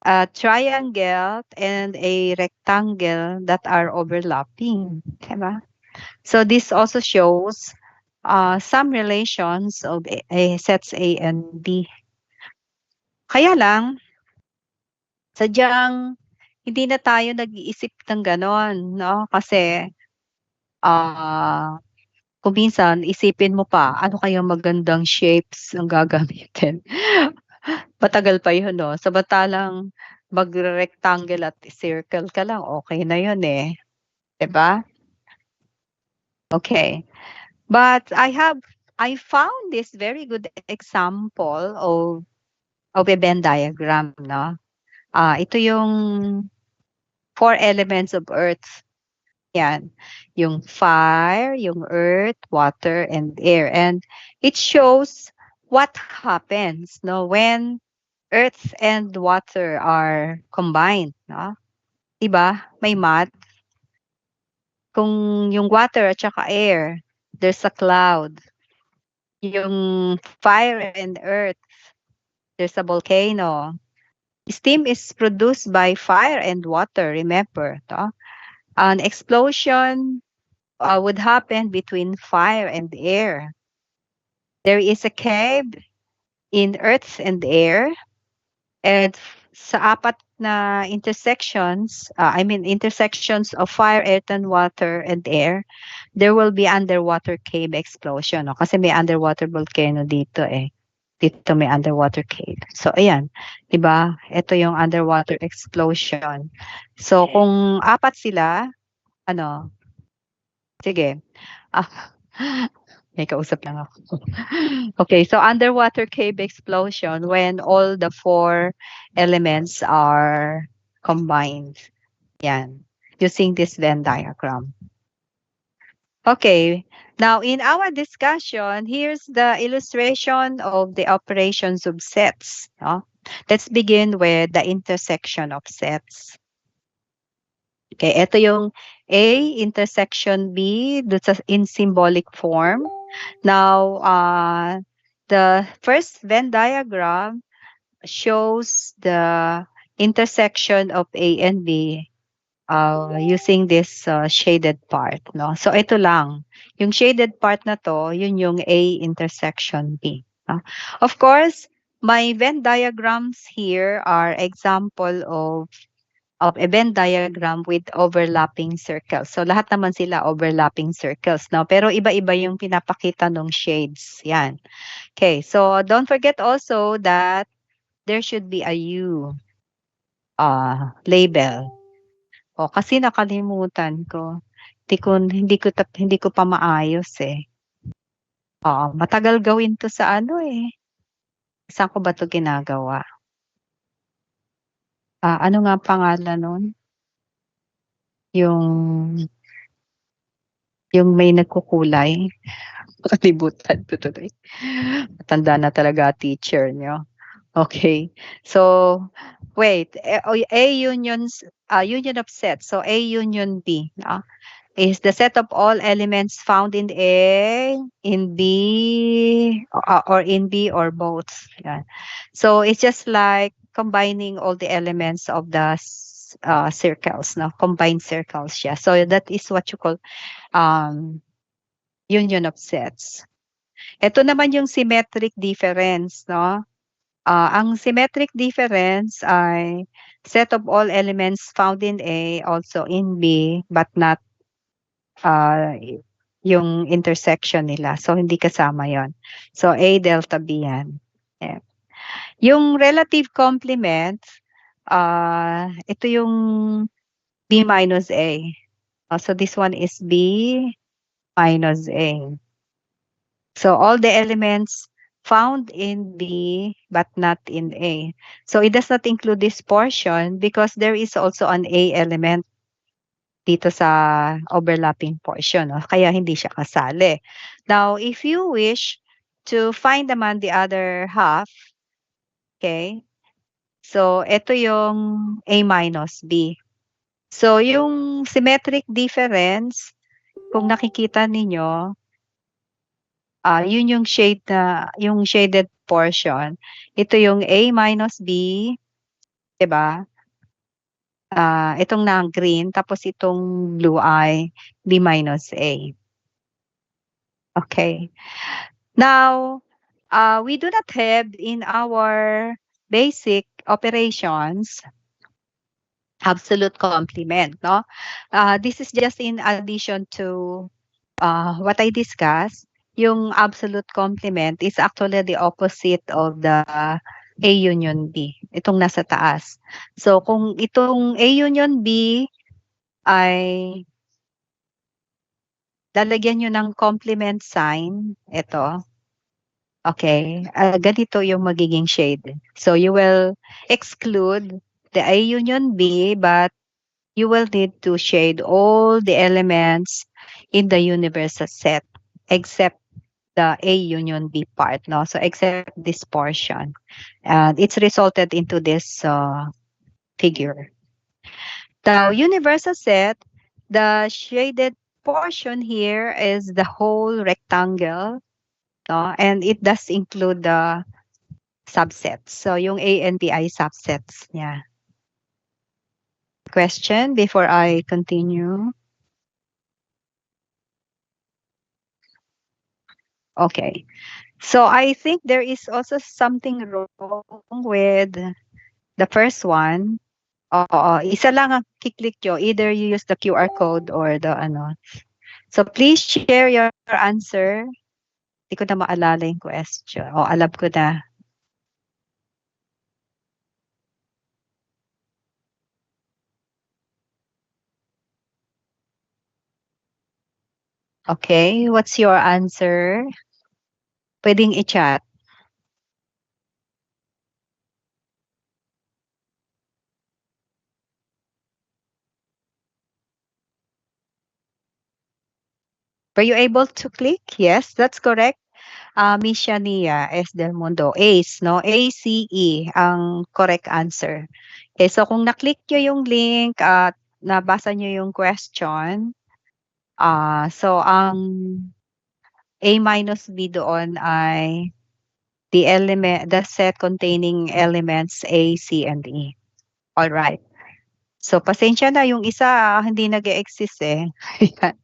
a triangle and a rectangle that are overlapping, diba? So, this also shows some relations of sets A and B. Kaya lang, sadyang hindi na tayo nag-iisip ng gano'n, 'no? Kasi, kung minsan isipin mo pa, ano kayang magandang shapes ang gagamitin. Matagal pa 'yun 'no, samantalang magre-rectangle at circle ka lang okey na 'yun, 'di ba? Okay. But I found this very good example of a Venn diagram 'no. Ito yung 4 elements of Earth. Yan, yung fire, yung earth, water, and air. And it shows what happens no when earth and water are combined, no? 'Di ba? May math. Kung yung water at saka air, there's a cloud. Yung fire and earth, there's a volcano. Steam is produced by fire and water, remember, no? An explosion would happen between fire and air. There is a cave in earth and air, and sa apat na intersections, intersections of fire, earth, and water and air, there will be underwater cave explosion. No? Kasi may underwater volcano dito Dito may underwater cave. So, ayan. Diba? Ito yung underwater explosion. So, kung apat sila, ano, sige. Ah, may kausap lang ako. Okay, so underwater cave explosion when all the 4 elements are combined. Yan, using this Venn diagram. Okay, now in our discussion, here's the illustration of the operations of sets. No? Let's begin with the intersection of sets. Okay, ito yung A intersection B in symbolic form. Now, the first Venn diagram shows the intersection of A and B using this shaded part, no? So ito lang, yung shaded part na to, yun yung A intersection B. Of course, my Venn diagrams here are example of a Venn diagram with overlapping circles. So lahat naman sila overlapping circles, no? Pero iba-iba yung pinapakita ng shades. Yan. Okay, so don't forget also that there should be a U label. O kasi nakalimutan ko. Hindi ko pa maayos eh. Matagal gawin to sa ano eh. Saan ko ba to ginagawa? Ano nga pangalan nun? Yung may nagkukulay. Nakalimutan ko tuloy. Matanda na talaga teacher nyo. Okay. So, wait. A unions, union of sets. So, A union B. Is the set of all elements found in A, in B, or in B or both. Yeah. So, it's just like combining all the elements of the circles, no? Combined circles siya. So, that is what you call union of sets. Ito naman yung symmetric difference, no? Ang symmetric difference ay set of all elements found in A, also in B, but not yung intersection nila. So, hindi kasama yon. So, A delta B yan. Yeah. Yung relative complement, ito yung B minus A. So, this one is B minus A. So, all the elements found in B but not in A. So, it does not include this portion because there is also an A element dito sa overlapping portion. No? Kaya hindi siya kasali. Now, if you wish to find naman the other half, okay, so ito yung A minus B. So, yung symmetric difference, kung nakikita ninyo, yun yung yung shaded portion. Ito yung A minus B, 'di ba? Itong na green, tapos itong blue ay B minus A. Okay. Now, we do not have in our basic operations absolute complement, no? This is just in addition to what I discussed. Yung absolute complement is actually the opposite of the A union B. Itong nasa taas. So, kung itong A union B ay lalagyan nyo ng complement sign, ito. Okay, ganito yung magiging shade. So, you will exclude the A union B, but you will need to shade all the elements in the universal set except the A union B part, no? So, except this portion. And it's resulted into this figure. The universal set, the shaded portion here is the whole rectangle, no? And it does include the subsets. So, yung A and B ay subsets niya. Question before I continue? Okay. So, I think there is also something wrong with the first one. Isa lang ang kiklik nyo. Either you use the QR code or the ano. So, please share your answer. Hindi ko na maalala yung question. Alam ko na. Okay, what's your answer? Pwedeng i-chat. Were you able to click? Yes, that's correct. Miss Shania S. Del Mundo. ACE, no? ACE ang correct answer. Okay, so kung na-click nyo yung link at nabasa niyo yung question, so ang A minus B doon ay the set containing elements A, C, and E. Alright. So, pasensya na yung isa hindi nag-e-exist eh. Ayan.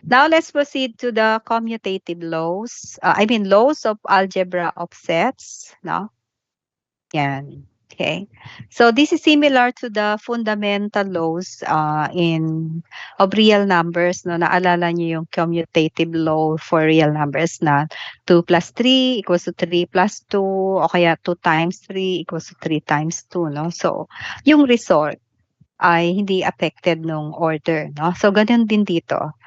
Now, let's proceed to the commutative laws. Laws of algebra of sets, no? Yan. Okay. So, this is similar to the fundamental laws of real numbers, no? Naalala niyo yung commutative law for real numbers na 2 plus 3 equals to 3 plus 2 o kaya 2 times 3 equals to 3 times 2, no? So, yung result ay hindi affected nung order, no? So, ganun din dito.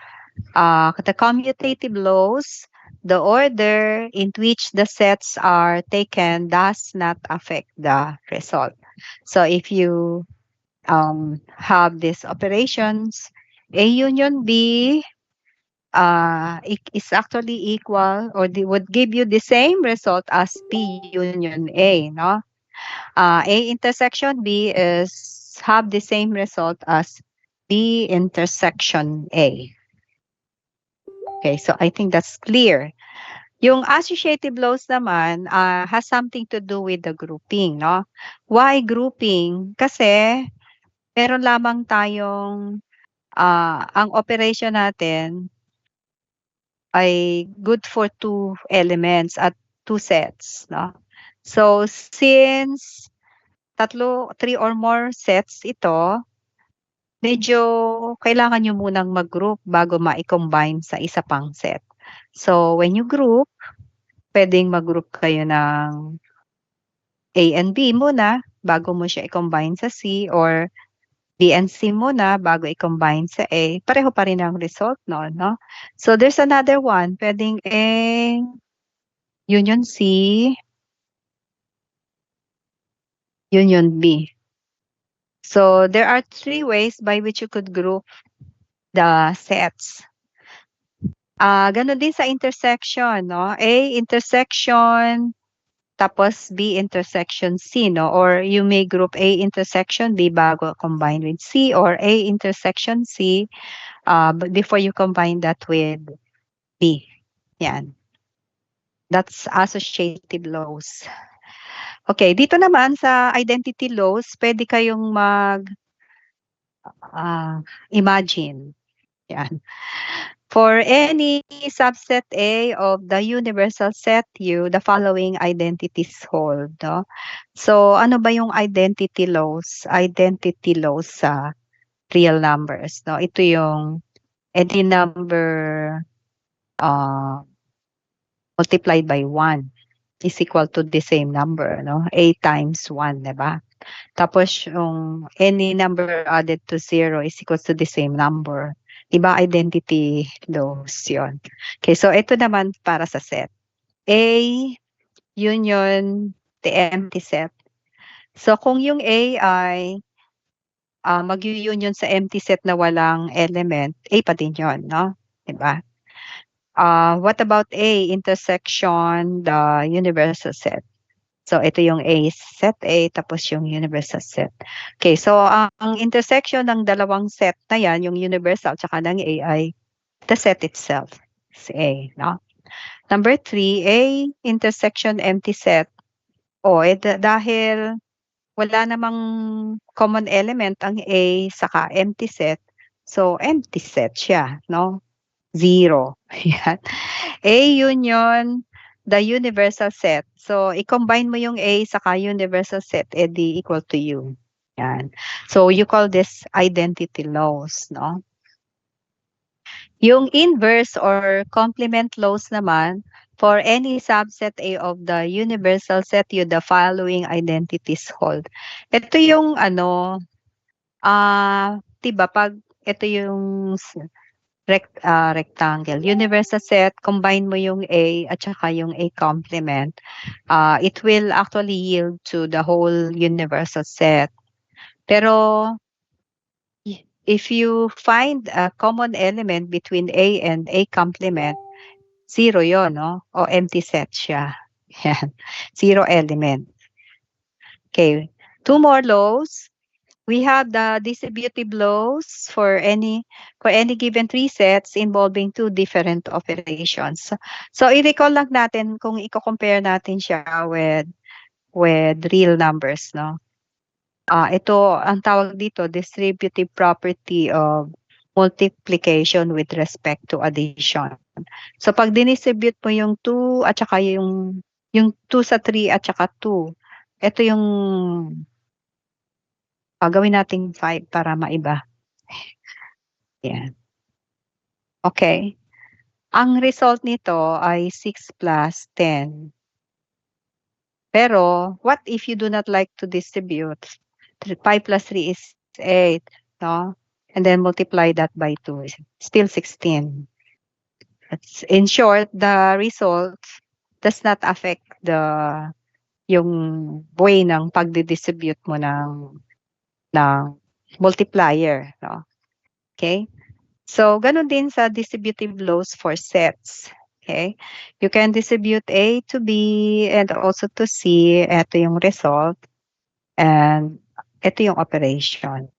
The commutative laws, the order in which the sets are taken does not affect the result. So if you have these operations, A union B is actually equal or would give you the same result as B union A, no? A intersection B is have the same result as B intersection A. Okay, so I think that's clear. Yung associative laws naman has something to do with the grouping, no? Why grouping? Kasi meron lamang tayong ang operation natin ay good for two elements at two sets, no? So since three or more sets ito, medyo kailangan nyo munang mag-group bago ma-combine sa isa pang set. So when you group, pwedeng mag-group kayo ng A and B muna bago mo siya i-combine sa C or B and C muna bago i-combine sa A. Pareho pa rin ang result no'n, no? So there's another one, pwedeng A union C, union B. So there are three ways by which you could group the sets. Gano'n din sa intersection, no? A intersection tapos B intersection C, no? Or you may group A intersection B bago combine with C or A intersection C before you combine that with B. Yan. That's associative laws. Okay, dito naman sa identity laws, pwede kayong imagine. Yan. For any subset A of the universal set U, the following identities hold, no? So, ano ba yung identity laws? Identity laws sa real numbers, no? Ito yung any number multiplied by 1 is equal to the same number, no? A times 1, diba? Tapos yung any number added to 0 is equal to the same number. Diba identity laws yun. Okay, so ito naman para sa set. A union the empty set. So kung yung A ay mag-union sa empty set na walang element, A pa din yun, no? Diba? What about A intersection the universal set? So ito yung A set A tapos yung universal set. Okay, so ang intersection ng dalawang set na yan, yung universal tsaka ng A ay the set itself, si A, no? Number 3, A intersection empty set. Dahil wala namang common element ang A saka empty set, so empty set siya, no? 0. Yan. A union the universal set. So, i-combine mo yung A saka universal set, di equal to U. Yan. So, you call this identity laws, no? Yung inverse or complement laws naman, for any subset A of the universal set U, the following identities hold. Ito yung diba pag ito yung rectangle. Universal set, combine mo yung A at saka yung A complement. It will actually yield to the whole universal set. Pero if you find a common element between A and A complement, 0 yon, no? O empty set siya. Yan. 0 element. Okay. 2 more laws. we have the distributive laws for any given 3 sets involving 2 different operations. So i-recall lang natin kung iko-compare natin siya with real numbers, no? Ito ang tawag dito distributive property of multiplication with respect to addition. So pag dinistribute mo yung 2 at saka yung 2 sa 3 at saka 2, ito yung gawin nating 5 para maiba. Yan. Okay. Ang result nito ay 6 plus 10. Pero what if you do not like to distribute? 5 plus 3 is 8, no? And then multiply that by 2, still 16. That's, in short, the result does not affect yung way ng pagdi-distribute mo ng multiplier, no? Okay? So, ganun din sa distributive laws for sets. Okay? You can distribute A to B and also to C. Ito yung result. And ito yung operation.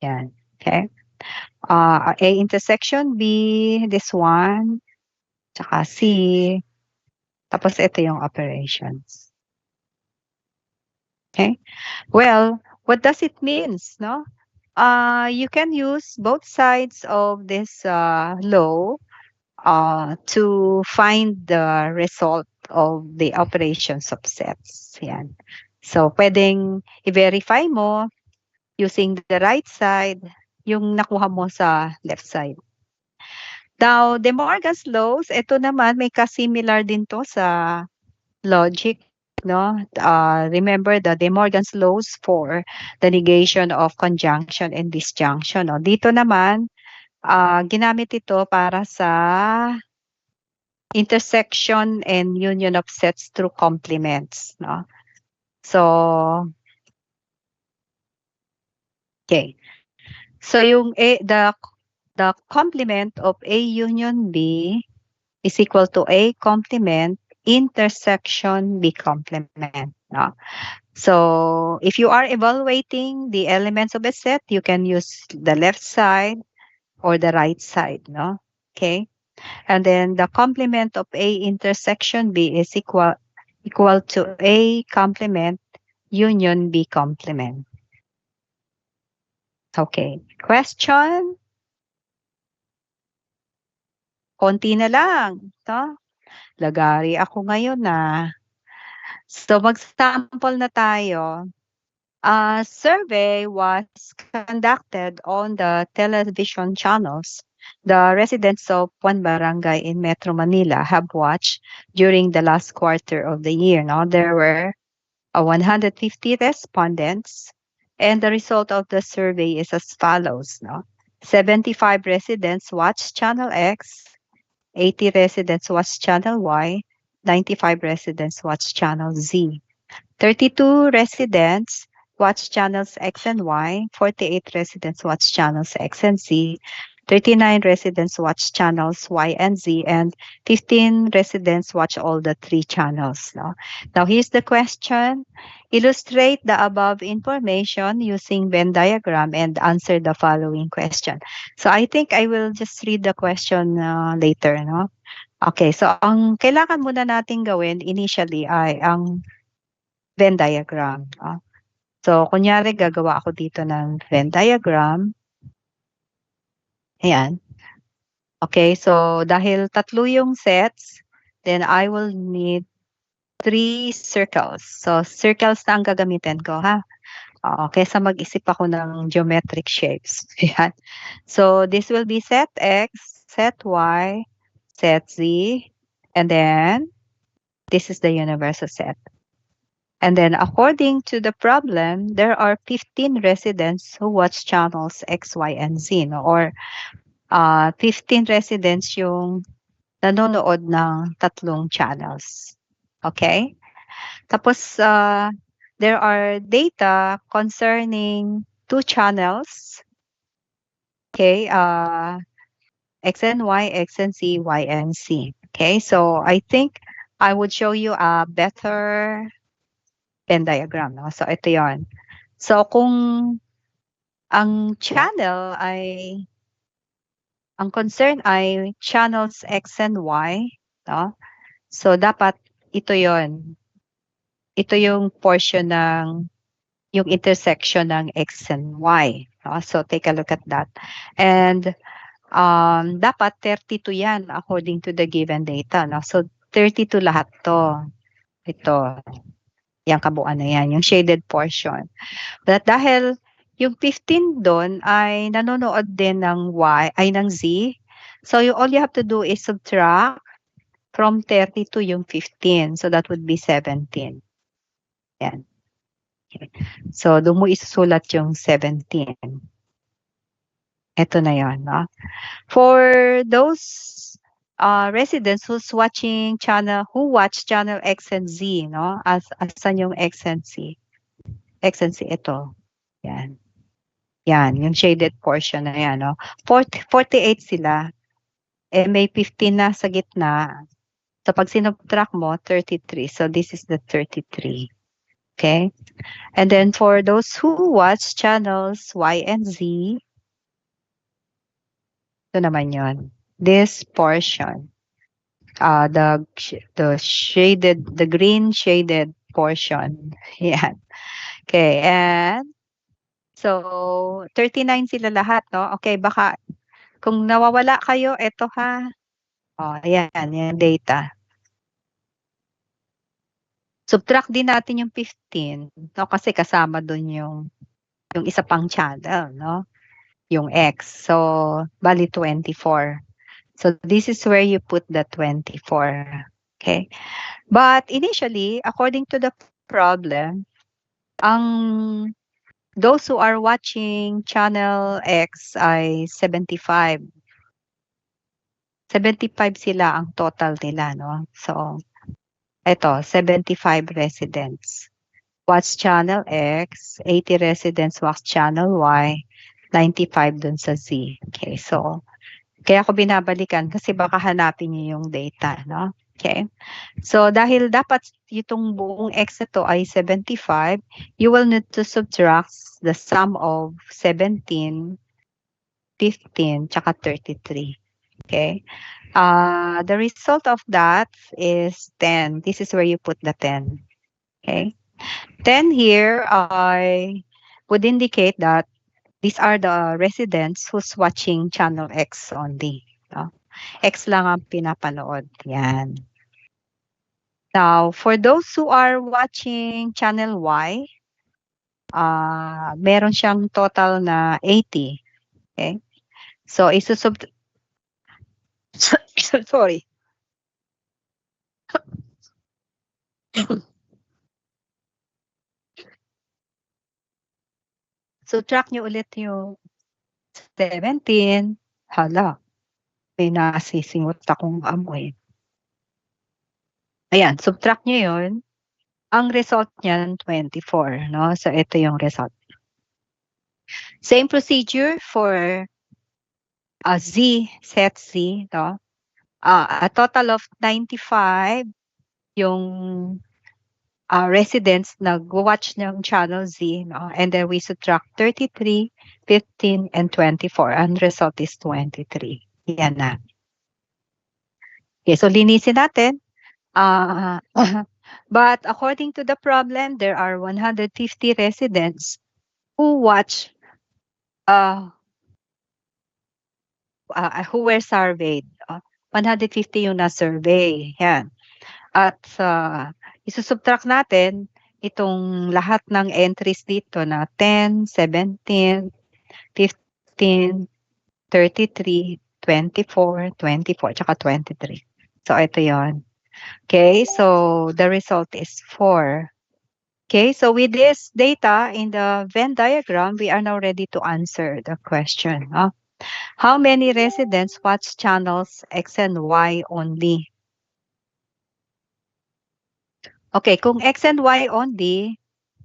Yan. Okay? A intersection B, this one, tsaka C. Tapos ito yung operations. Okay? Well, what does it means, no? You can use both sides of this law to find the result of the operations of sets. Yan. So, pwedeng i-verify mo using the right side yung nakuha mo sa left side. Now, De Morgan's laws, ito naman may ka-similar din to sa logic, no? Remember the De Morgan's laws for the negation of conjunction and disjunction. No? Dito naman, ginamit ito para sa intersection and union of sets through complements, no? So, okay. So yung the complement of A union B is equal to A complement intersection B complement, no? So if you are evaluating the elements of a set, you can use the left side or the right side, no? Okay? And then the complement of A intersection B is equal to A complement union B complement. Okay. Question? Konti na lang. No? Lagari ako ngayon na. So mag-sample na tayo. A survey was conducted on the television channels the residents of one barangay in Metro Manila have watched during the last quarter of the year. Now, there were 150 respondents, and the result of the survey is as follows. No? 75 residents watched Channel X, 80 residents watched Channel Y, 95 residents watched Channel Z. 32 residents watch channels X and Y, 48 residents watch channels X and Z, 39 residents watch channels Y and Z, and 15 residents watch all the 3 channels. No? Now, here's the question. Illustrate the above information using Venn diagram and answer the following question. So, I think I will just read the question later. No? Okay, so ang kailangan muna natin gawin initially ay ang Venn diagram. So, kunyari gagawa ako dito ng Venn diagram. Ayan. Okay, so dahil 3 yung sets, then I will need 3 circles. So, circles na ang gagamitin ko, ha? Kaysa mag-isip ako ng geometric shapes. Ayan. So, this will be set X, set Y, set Z, and then this is the universal set. And then according to the problem, there are 15 residents who watch channels X, Y, and Z, no? Or 15 residents yung nanonood ng 3 channels. Okay? Tapos there are data concerning 2 channels. Okay? X and Y, X and Z, Y and Z. Okay? So I think I would show you a better Venn diagram. No? So ito yon. So kung ang channel ang concern ay channels X and Y, no? So, dapat ito yon. Ito yung portion ng yung intersection ng X and Y. No? So, take a look at that. And dapat 32 yan according to the given data. No? So, 32 lahat to. Ito. Yung kabuuan na yan. Yung shaded portion. But dahil yung 15 doon ay nanonood din ng ng Z. So, all you have to do is subtract from 32 yung 15. So, that would be 17. Yan. Okay. So, doon mo isusulat yung 17. Ito na yon, no? For those residents who watch channel X and Z, no? Asan yung X and Z? X and Z, ito. Yan. Yan, yung shaded portion na yan, no? 48 sila. Eh, may 15 na sa gitna. So, pag sinubtract mo, 33. So, this is the 33. Okay? And then, for those who watch channels Y and Z, ito naman yon. This portion. The green shaded portion. Yan. Okay, and so 39 sila lahat, no? Okay, baka kung nawawala kayo, eto ha. Oh, ayan, yung data. Subtract din natin yung 15, no? Kasi kasama dun yung isa pang channel, no? Yung X. So, bali 24. So, this is where you put the 24. Okay? But initially, according to the problem, those who are watching channel X ay 75. 75 sila ang total nila, no? So, eto, 75 residents. Watch channel X, 80 residents watch channel Y, 95 dun sa Z. Okay, so, kaya ako binabalikan kasi baka hanapin niyo yung data, no? Okay? So, dahil dapat itong buong X na to ay 75, you will need to subtract the sum of 17, 15, tsaka 33. Okay? The result of that is 10. This is where you put the 10. Okay? 10 here would indicate that these are the residents who's watching channel X only. No? X lang ang pinapanood. Yan. Now, for those who are watching channel Y, meron siyang total na 80. Okay? So, sorry. Subtract nyo ulit yung 17. Hala, may nasisingot akong amoy. Ayan, subtract nyo yun. Ang result niyan, 24. No? So, ito yung result. Same procedure for Z, set Z. No? A total of 95 yung residents nag-watch ng channel Z. No? And then we subtract 33, 15, and 24. Ang result is 23. Yan na. Okay, so linisin natin. But according to the problem, there are 150 residents who watch, who were surveyed. 150 yung na-survey. Yan. At isusubtract natin itong lahat ng entries dito na 10, 17, 15, 33, 24, 24, tsaka 23. So, ito yon. Okay, so the result is 4. Okay, so with this data in the Venn diagram, we are now ready to answer the question. How many residents watch channels X and Y only? Okay, kung X and Y only,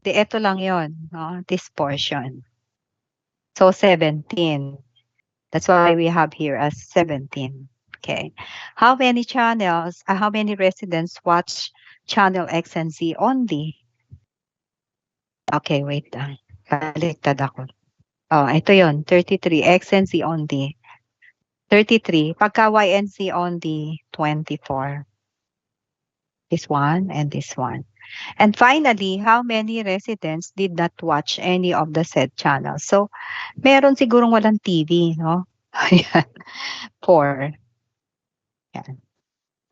ito lang yon, no? This portion. So 17. That's why we have here as 17. Okay. How many residents watch channel X and Z only? Okay, wait lang. Baliktad ako. Ito yon 33, X and Z only. 33. Pagka Y and Z only, 24. This one and this one. And finally, how many residents did not watch any of the said channels? So, meron sigurong walang TV, no? Ayan. 4. Yan.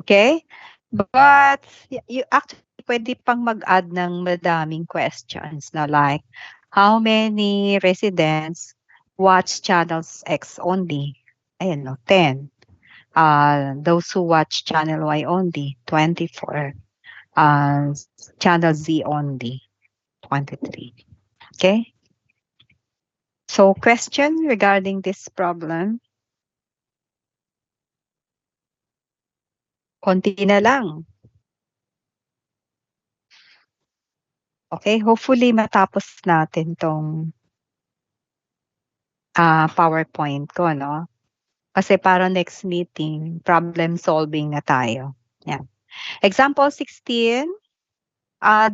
Okay? But, you actually pwede pang mag-add ng madaming questions na like, how many residents watch channels X only? Ayan, no? 10. Those who watch channel Y only, 24. Channel Z only, 23. Okay? So, question regarding this problem? Konti na lang. Okay, hopefully matapos natin tong PowerPoint ko, no? Kasi para next meeting, problem solving na tayo. Yan. Example 16.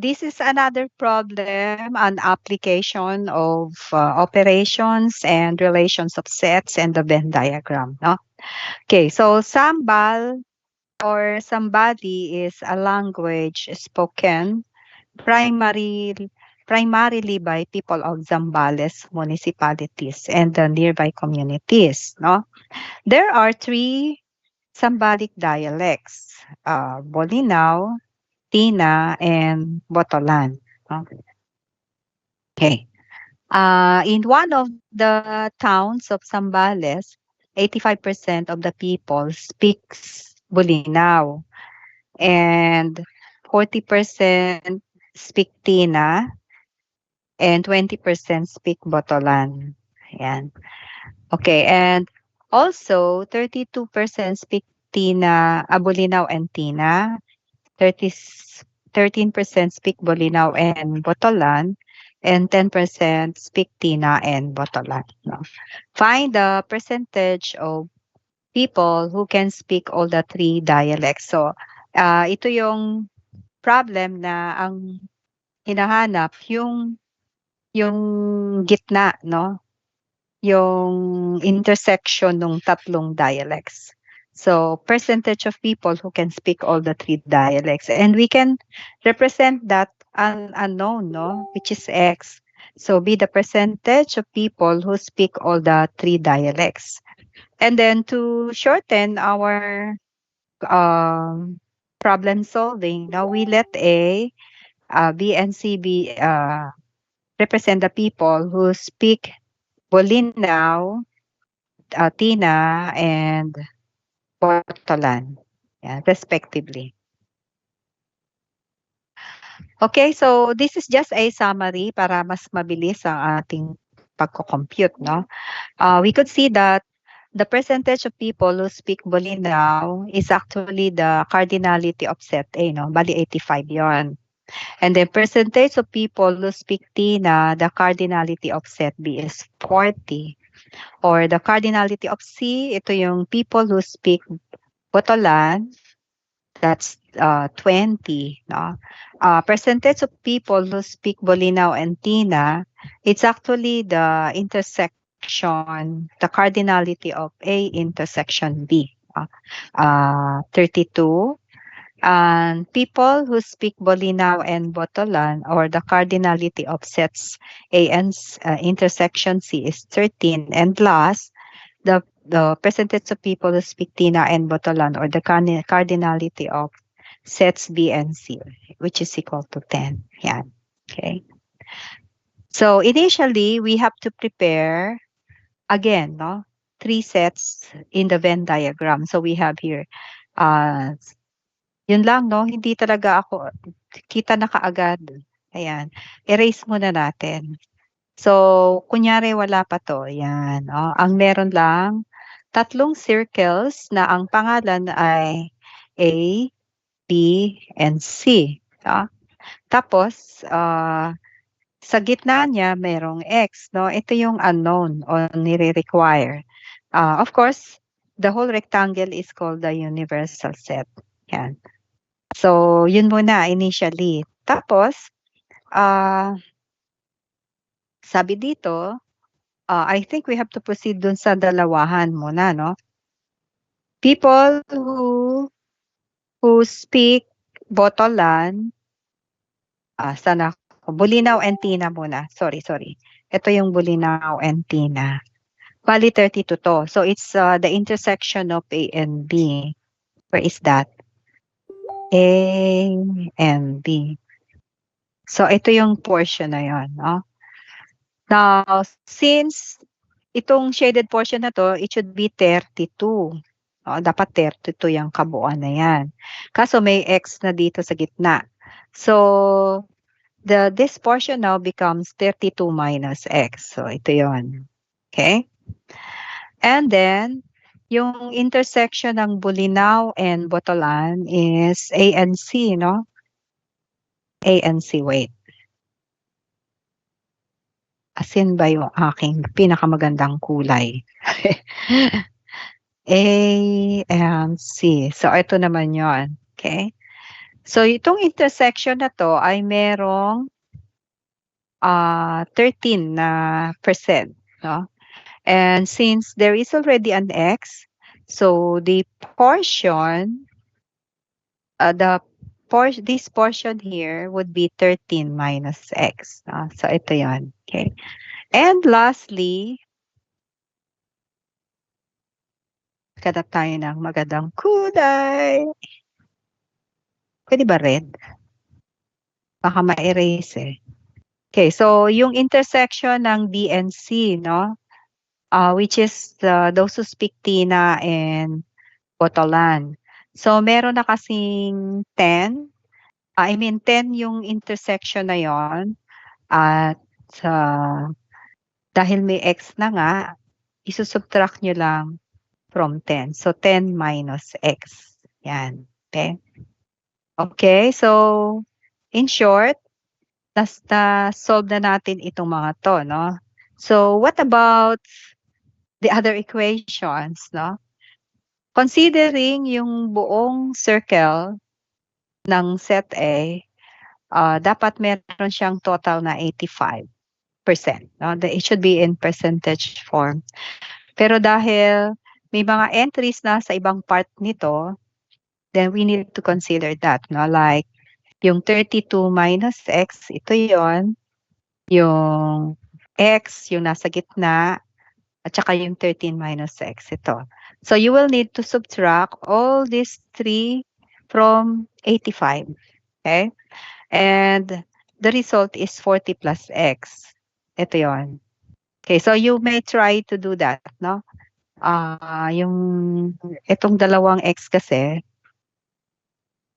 This is another problem, an application of operations and relations of sets and the Venn diagram, no? Okay, so Sambal or Sambali is a language spoken primarily by people of Zambales municipalities and the nearby communities, no? There are 3 Sambalic dialects, Bolinao, Tina, and Botolan. No? Okay. In one of the towns of Zambales, 85% of the people speaks Bolinao and 40% speak Tina and 20% speak Botolan. Ayan. Okay, and also 32% speak Tina, Bolinao and Tina. 13% speak Bolinao and Botolan, and 10% speak Tina and Botolan. No? Find the percentage of people who can speak all the 3 dialects. So, ito yung problem na ang hinahanap yung gitna, no? Yung intersection ng tatlong dialects. So, percentage of people who can speak all the 3 dialects. And we can represent that unknown, no? Which is X. So, be the percentage of people who speak all the 3 dialects. And then to shorten our problem solving, now we let A, B, and C be represent the people who speak Bolinao, Tina, and Botolan, respectively. Okay, so this is just a summary para mas mabilis ang ating pagko-compute, no? We could see that the percentage of people who speak Bolinao is actually the cardinality of set A, no? Bali 85 yon. And the percentage of people who speak Tina, the cardinality of set B is 40. Or the cardinality of C, ito yung people who speak Botolan, that's 20. No? Percentage of people who speak Bolinao and Tina, it's actually the intersection, the cardinality of A intersection B, 32. And people who speak Bolinao and Botolan, or the cardinality of sets A and intersection C is 13. And last, the percentage of people who speak Tina and Botolan, or the cardinality of sets B and C, which is equal to 10. Yan. Okay. So initially, we have to prepare, again, no, 3 sets in the Venn diagram. So we have here, yun lang, no, hindi talaga ako, kita na kaagad. Ayan. Erase muna natin. So, kunyari wala pa to, yan. Ang meron lang, 3 circles na ang pangalan ay A, B, and C. Tapos, sa gitna niya merong X, no? Ito yung unknown o nire-require. Of course, the whole rectangle is called the universal set. Yan. So, yun muna initially. Tapos, sabi dito, I think we have to proceed dun sa dalawahan muna, no? People who speak Botolan, saan ako? Bulinaw and Tina muna. Sorry. Ito yung Bulinaw and Tina. Bali 32 to. So it's the intersection of A and B. Where is that? A and B. So ito yung portion na yon, no? Now, since itong shaded portion na to, it should be 32. Dapat 32 yung kabuuan na yan. Kaso may x na dito sa gitna. So, this portion now becomes 32 minus x. So, ito yon. Okay? And then, yung intersection ng Bulinaw and Botolan is A and C, no? A and C, wait. Asin ba yung aking pinakamagandang kulay? A and C. So, ito naman yon. Okay? So, itong intersection na to ay merong 13 na percent. No? And since there is already an X, so the portion, this portion here would be 13 minus X. No? So, ito yon. Okay? And lastly, kadap tayo ng magandang kulay. Pwede ba red? Baka ma-erase eh. Okay, so yung intersection ng B and C, no? Which is those who speak Tina and Botolan. So meron na kasing 10. 10 yung intersection na yon. At dahil may X na nga, isusubtract nyo lang from 10. So 10 minus X. Yan. Okay? Okay, so in short, solve na natin itong mga to, no? So, what about the other equations, no? Considering yung buong circle ng set A, dapat meron siyang total na 85%, no? It should be in percentage form. Pero dahil may mga entries na sa ibang part nito, then we need to consider that, no? Like, yung 32 minus x, ito yon. Yung x, yung nasa gitna, at saka yung 13 minus x, ito. So, you will need to subtract all these three from 85. Okay? And the result is 40 plus x. Ito yon. Okay, so you may try to do that, no? Itong dalawang x kasi,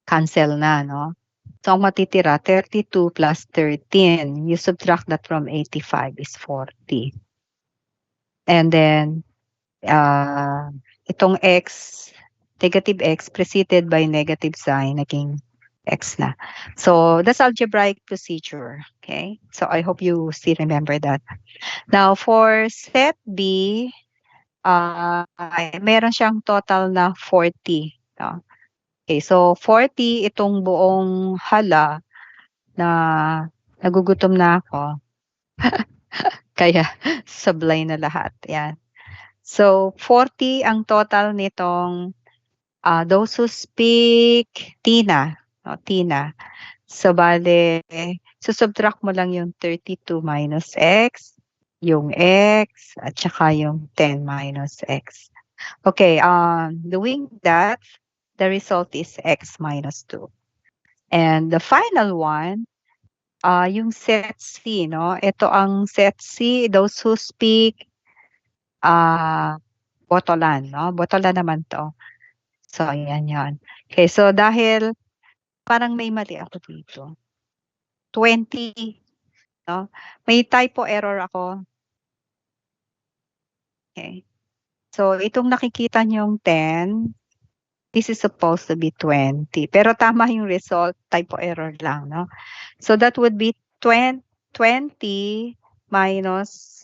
cancel na, no? So, ang matitira, 32 plus 13. You subtract that from 85 is 40. And then, itong x, negative x, preceded by negative sign, naging x na. So, that's algebraic procedure. Okay? So, I hope you still remember that. Now, for set B, meron siyang total na 40. No? Okay, so 40 itong buong hala na nagugutom na ako. Kaya sablay na lahat. Yan. So 40 ang total nitong those who speak Tina. No, Tina. So bale, subtract mo lang yung 32 minus x, yung x, at saka yung 10 minus x. Okay, doing that, the result is x minus 2. And the final one, yung set C, no? Ito ang set C, those who speak Botolan, no? Botolan naman to. So, ayan yan. Okay, so dahil parang may mali ako dito. 20, no? May typo error ako. Okay. So, itong nakikita niyong 10, this is supposed to be 20. Pero tama yung result, typo error lang, no? So that would be 20 minus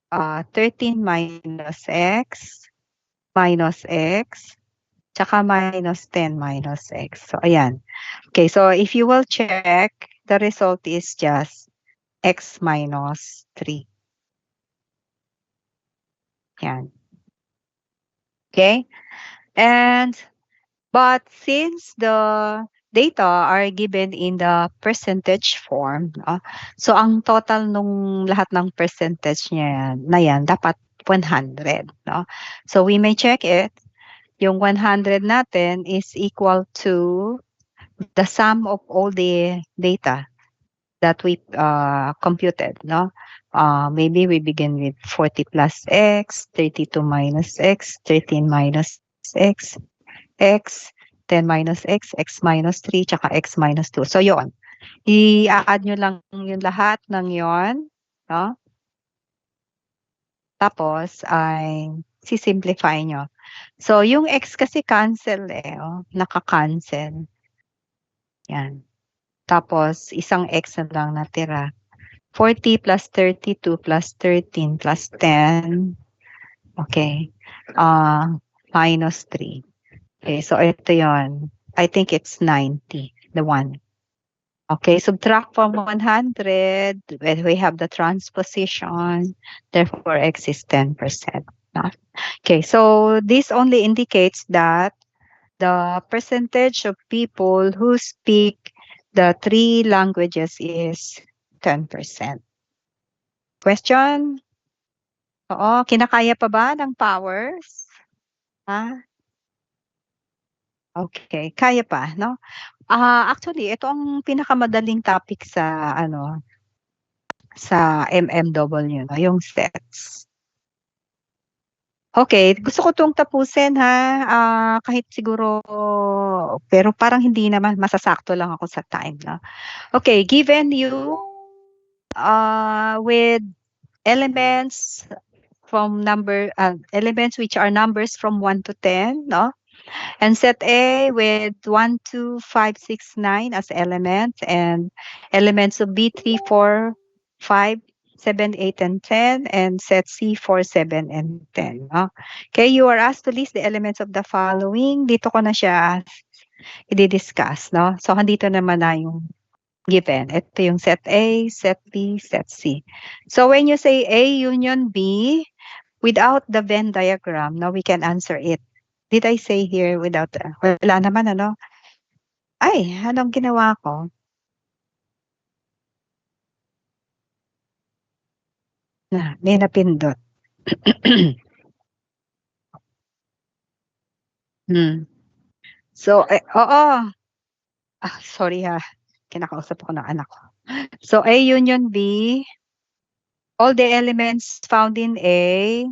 13 minus x, tsaka minus 10 minus x. So, ayan. Okay, so if you will check, the result is just x minus 3. Yan. Okay? But since the data are given in the percentage form, so ang total nung lahat ng percentage na yan dapat 100. No? So we may check it. Yung 100 natin is equal to the sum of all the data that we computed. No? Maybe we begin with 40 plus x, 32 minus x, 13 minus x, x, 10 minus x minus 3, tsaka x minus 2. So, yun. I-add nyo lang yung lahat ng yon, no? Tapos, ay sisimplify nyo. So, yung x kasi cancel naka-cancel. Yan. Tapos, isang x na lang natira. 40 plus 32 plus 13 plus 10. Okay. Minus 3. Okay, so ito yon. I think it's 90, the one. Okay, subtract from 100, when we have the transposition, therefore x is 10%. Okay, so this only indicates that the percentage of people who speak the 3 languages is 10%. Question? Oo, kinakaya pa ba ng powers? Okay, kaya pa, no? Actually, ito ang pinakamadaling topic sa sa MMW, no, yung sets. Okay, gusto ko 'tong tapusin ha, kahit siguro pero parang hindi naman, masasakto lang ako sa time, no. Okay, given you with elements elements which are numbers from 1 to 10, no? And set A with 1, 2, 5, 6, 9 as elements, and elements of B 3, 4, 5, 7, 8, and 10, and set C 4, 7, and 10. Okay, you are asked to list the elements of the following. Dito ko na siya i-discuss. No? So, handito naman na yung given. Ito yung set A, set B, set C. So, when you say A union B, without the Venn diagram, no, we can answer it. Did I say here without wala naman, ano? Ay, anong ginawa ko? May napindot. So, oo. Sorry ha. Kinakausap ako ng anak ko. So, A union B, all the elements found in A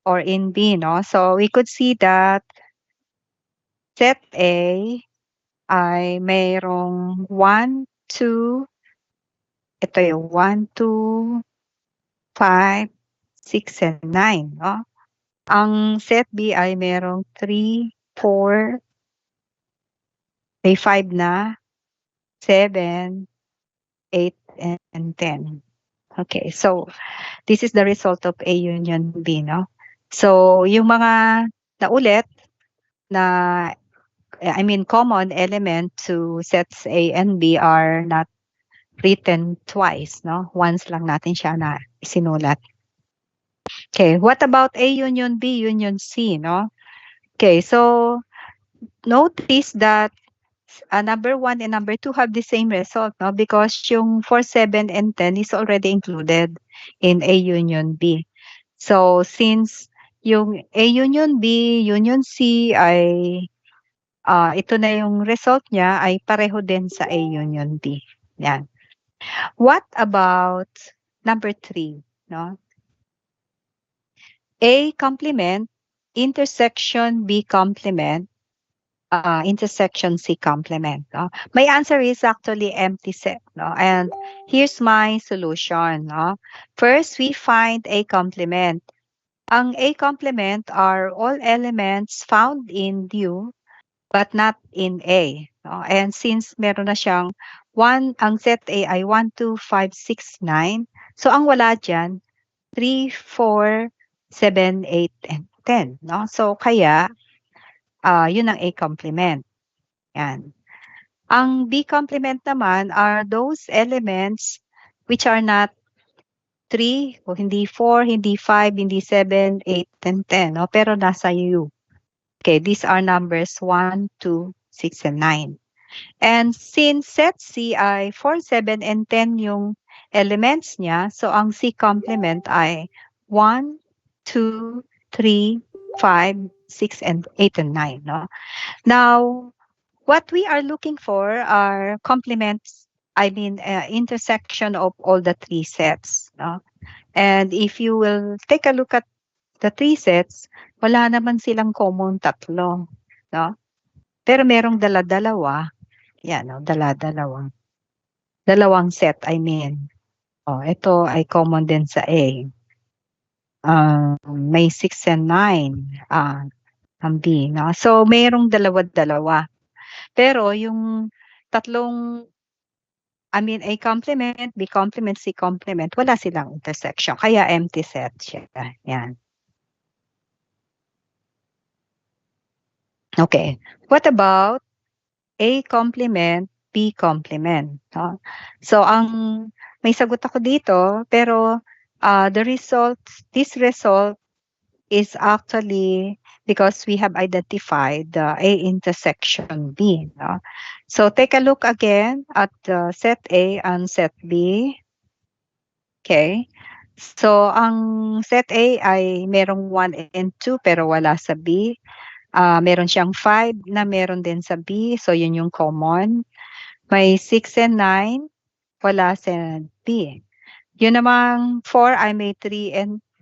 or in B, no? So, we could see that set A ay mayroong 1, 2, ito yung 1, 2, 5, 6, and 9, no? Ang set B ay merong 3, 4, may 5 na, 7, 8, and 10. Okay, so this is the result of A union B, no? So, yung mga naulit na, common element to sets A and B are not written twice, no? Once lang natin siya na isinulat. Okay, what about A union B, union C, no? Okay, so notice that number 1 and number 2 have the same result, no? Because yung 4, 7, and 10 is already included in A union B. So, since yung A union B, union C ay ito na yung result niya ay pareho din sa A union B. Yan. What about number 3, no? A complement, intersection B complement, intersection C complement. No? My answer is actually empty set. No? And here's my solution. No? First, we find A complement. Ang A complement are all elements found in U but not in A. No? And since meron na siyang ang set A ay 1, 2, 5, 6, 9. So ang wala dyan, 3, 4, 7, 8, and 10. No? So kaya, yun ang A complement. Yan. Ang B complement naman are those elements which are not 3 o hindi 4, hindi 5, hindi 7, 8, and 10, no? Pero nasa U. Okay, these are numbers 1, 2, 6, and 9. And since set C ay 4, 7, and 10 yung elements niya, so ang C complement ay 1, 2, 3, 5, 6, and 8, and 9, no? Now, what we are looking for are complements, intersection of all the three sets, no? And if you will take a look at the three sets, wala naman silang common tatlo, no? Pero merong dala-dalawa, yan, no? Dala-dalawa. Dalawang set, I mean. Oh, ito ay common din sa A. May 6 and 9, ang B, no? So, merong dalawa-dalawa. Pero yung tatlong, A complement, B complement, C complement, wala silang intersection. Kaya empty set siya. Yan. Okay. What about A complement, B complement? No? So, may sagot ako dito, pero this result is actually because we have identified the A intersection B. No? So take a look again at set A and set B. Okay. So ang set A ay merong 1 and 2 pero wala sa B. Meron siyang 5 na meron din sa B. So yun yung common. May 6 and 9 wala sa B. Yun namang 4 ay may 3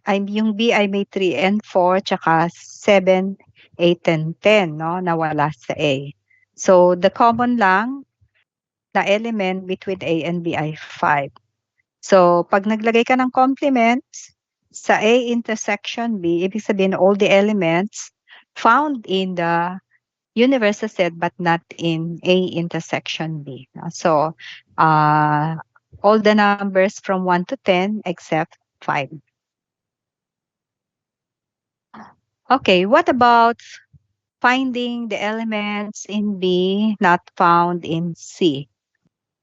and yung B ay may 3 and 4 tsaka 7, 8, and 10, no, na wala sa A. So the common lang na element between A and B ay 5. So pag naglagay ka ng complements sa A intersection B, ibig sabihin all the elements found in the universal set but not in A intersection B. No? So all the numbers from 1 to 10 except 5. Okay, what about finding the elements in B not found in C?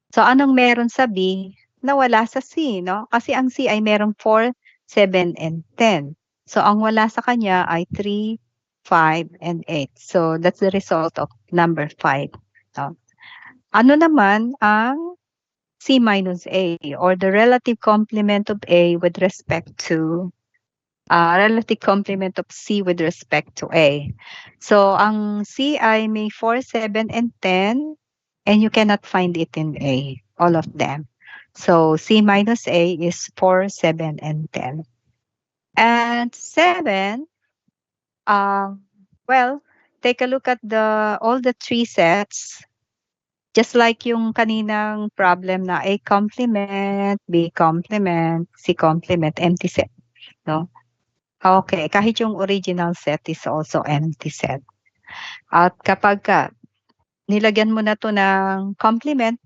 So anong meron sa B na wala sa C, no? Kasi ang C ay merong 4, 7, and 10. So ang wala sa kanya ay 3, 5, and 8. So that's the result of number 5. No? Ano naman ang C minus A or the relative complement of A with respect to relative complement of C with respect to A. So ang C ay may 4, 7, and 10 and you cannot find it in A, all of them. So C minus A is 4, 7, and 10. And 7, well, take a look at all the three sets. Just like yung kaninang problem na A complement, B complement, C complement, empty set. No? Okay, kahit yung original set is also empty set. At kapag nilagyan mo na to ng complement,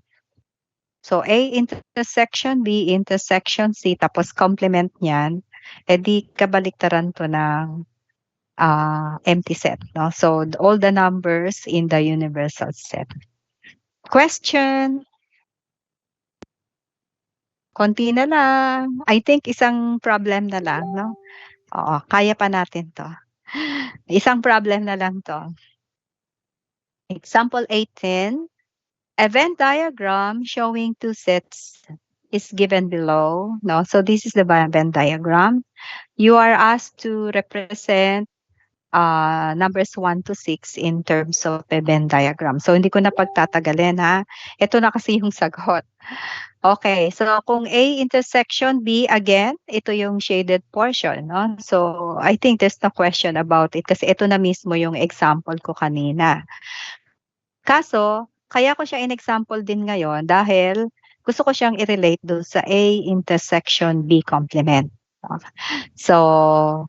so A intersection B intersection C tapos complement niyan, edi kabaliktaran to ng empty set. No? So all the numbers in the universal set. Question? Konti na lang. I think isang problem na lang, no? Oo, kaya pa natin to. Isang problem na lang to. Example 18. A Venn diagram showing two sets is given below. No? So this is the Venn diagram. You are asked to represent numbers 1 to 6 in terms of a Venn diagram. So hindi ko na pagtatagalin ha. Ito na kasi yung sagot. Okay, so kung A intersection B, again, ito yung shaded portion, no? So I think there's no question about it kasi ito na mismo yung example ko kanina. Kaso, kaya ko siya in-example din ngayon dahil gusto ko siyang i-relate doon sa A intersection B complement. So,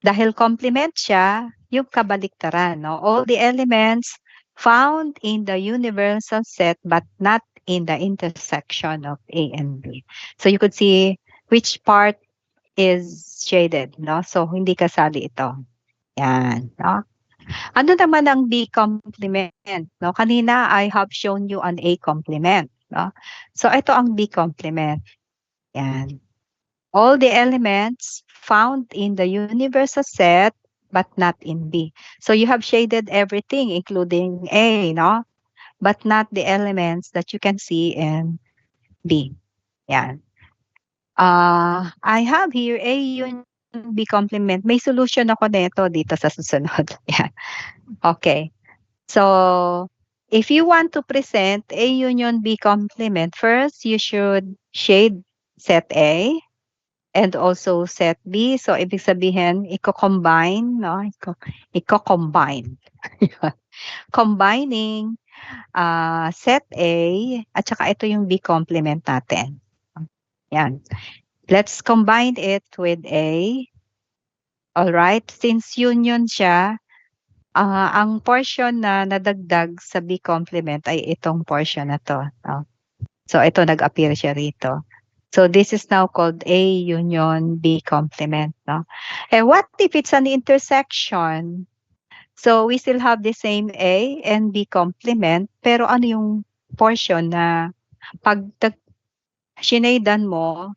dahil complement siya, yung kabaliktaran, no? All the elements found in the universal set but not in the intersection of A and B. So you could see which part is shaded, no? So hindi kasali ito. Yan, no? Ano naman ang B complement, no? Kanina I have shown you an A complement, no? So ito ang B complement. Yan. all the elements found in the universal set but not in B. So you have shaded everything including A, no? But not the elements that you can see in B. Yan. I have here A union B complement. May solution ako nito dito sa susunod. Yan. Okay. So, if you want to present A union B complement, first you should shade set A and also set B. So, ibig sabihin, i-combine, no? I-combine. Combining set A at saka ito yung B complement natin. Yan. Let's combine it with A. Alright, since union siya, ang portion na nadagdag sa B complement ay itong portion na 'to, no? So ito nag-appear siya rito. So this is now called A union B complement, no? And what if it's an intersection? So we still have the same A and B complement, pero ano yung portion na 'pag shinedan mo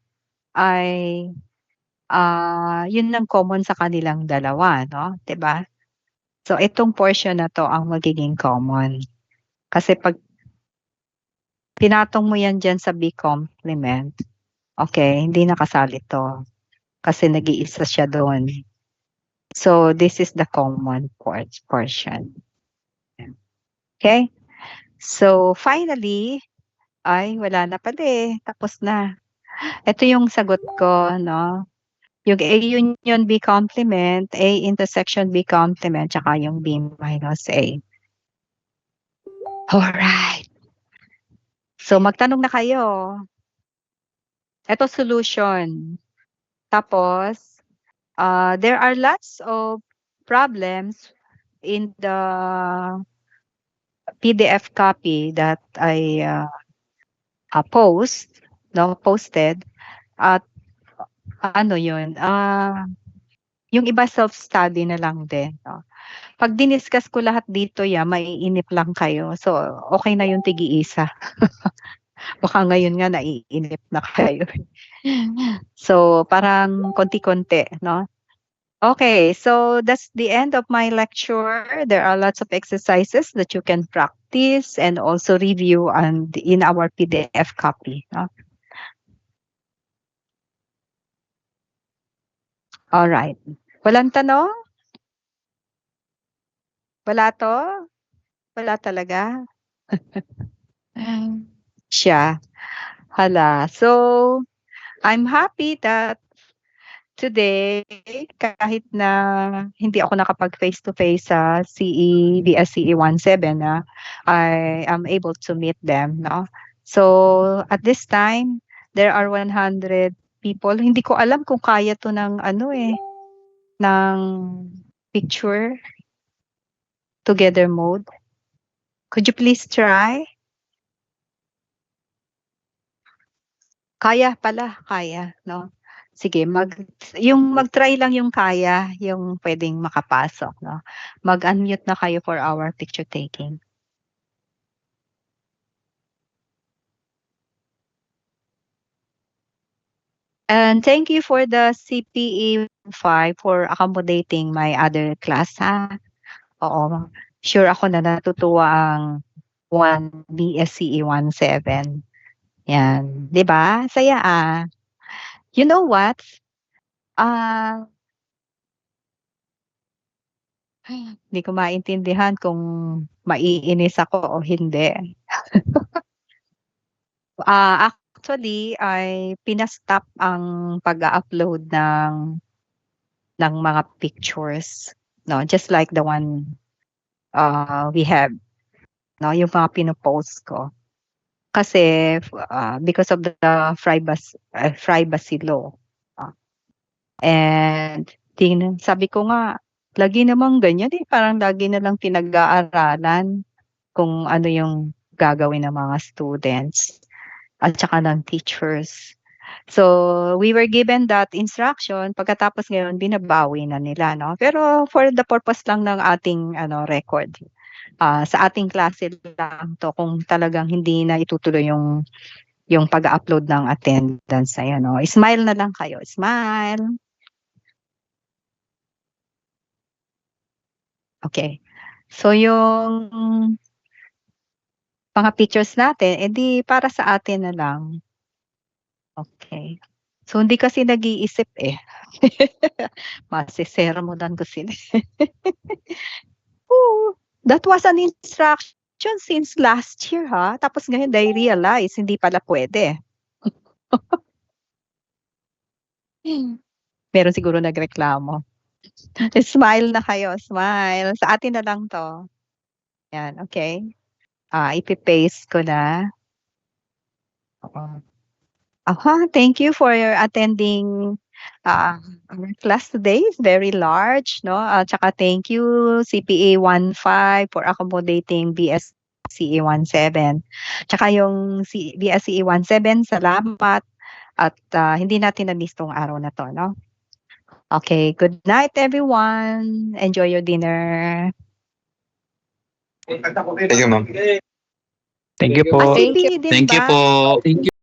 ay, yun ang common sa kanilang dalawa, no, 'di ba? So itong portion na 'to ang magiging common. Kasi 'pag pinatong mo yan diyan sa B complement, okay, hindi na kasali 'to, kasi nag-iisa siya do'n. So this is the common portion. Okay? So finally, ay wala na pala, eh, tapos na. Ito yung sagot ko, no, yung A union B complement, A intersection B complement, tsaka yung B minus A. Alright. So magtanong na kayo. Ito solution. Tapos, there are lots of problems in the PDF copy that I posted at ano yun, yung iba self-study na lang din, no? 'Pag diniscuss ko lahat dito maiinip lang kayo. So, okey na yung tig-iisa. Baka ngayon nga naiinip na kayo. So, parang konti-konti, no? Okay, so that's the end of my lecture. There are lots of exercises that you can practice and also review in our PDF copy, no? Alright. Walang tanong? Wala 'to? Wala talaga? Siya. Hala. So, I'm happy that today, kahit na hindi ako nakapag face to face sa BSCE 17 I am able to meet them, no? So, at this time, there are 100 people. Hindi ko alam kung kaya 'to ng ng picture together mode. Could you please try? Kaya pala, kaya, 'no? Sige, mag-try lang yung kaya, yung puwedeng makapasok, 'no? Mag-unmute na kayo for our picture taking. And thank you for the CPE 5 for accommodating my other class, ha. Oo, sure ako na natutuwa ang 1 BSCE 17. 'Yan, 'di ba? Saya, You know what? Ah, Hindi ko maintindihan kung maiinis ako o hindi. Actually ay pina-stop ang pag-a-upload ng mga pictures, 'no, just like the one, we have, 'no, yung mga pino-post ko. Kasi, because of the privacy law, ah, and sabi ko nga, lagi namang ganyan, parang lagi na lang pinag-aaralan kung ano yung gagawin ng mga students at saka ng teachers. So, we were given that instruction, pagkatapos ngayon binabawi na nila, 'no. Pero for the purpose lang ng ating record, sa ating klase lang 'to kung talagang hindi na itutuloy yung yung pag-upload ng attendance na yan. Smile na lang kayo. Smile. Okay. So, yung mga pictures natin, edi para sa atin na lang. Okay. So, hindi kasi nag-iisip eh. Masisermonan ko sila. Oo, that was an instruction since last year ha. Tapos ngayon they realize hindi pala pwede. Meron siguro nagreklamo. Smile na kayo, smile. Sa atin na lang 'to. Yan, okay. Ipe-paste ko na. Oo. Thank you for your attending our class today. It's very large, no? Tsaka thank you CPA 15 for accommodating BSCE 17. Tsaka yung BSCE 17, salamat at hindi natin na-miss tong araw na 'to, no? Okay, good night everyone. Enjoy your dinner. Thank you, ma'am. Thank you po. CP din Thank you ba? po.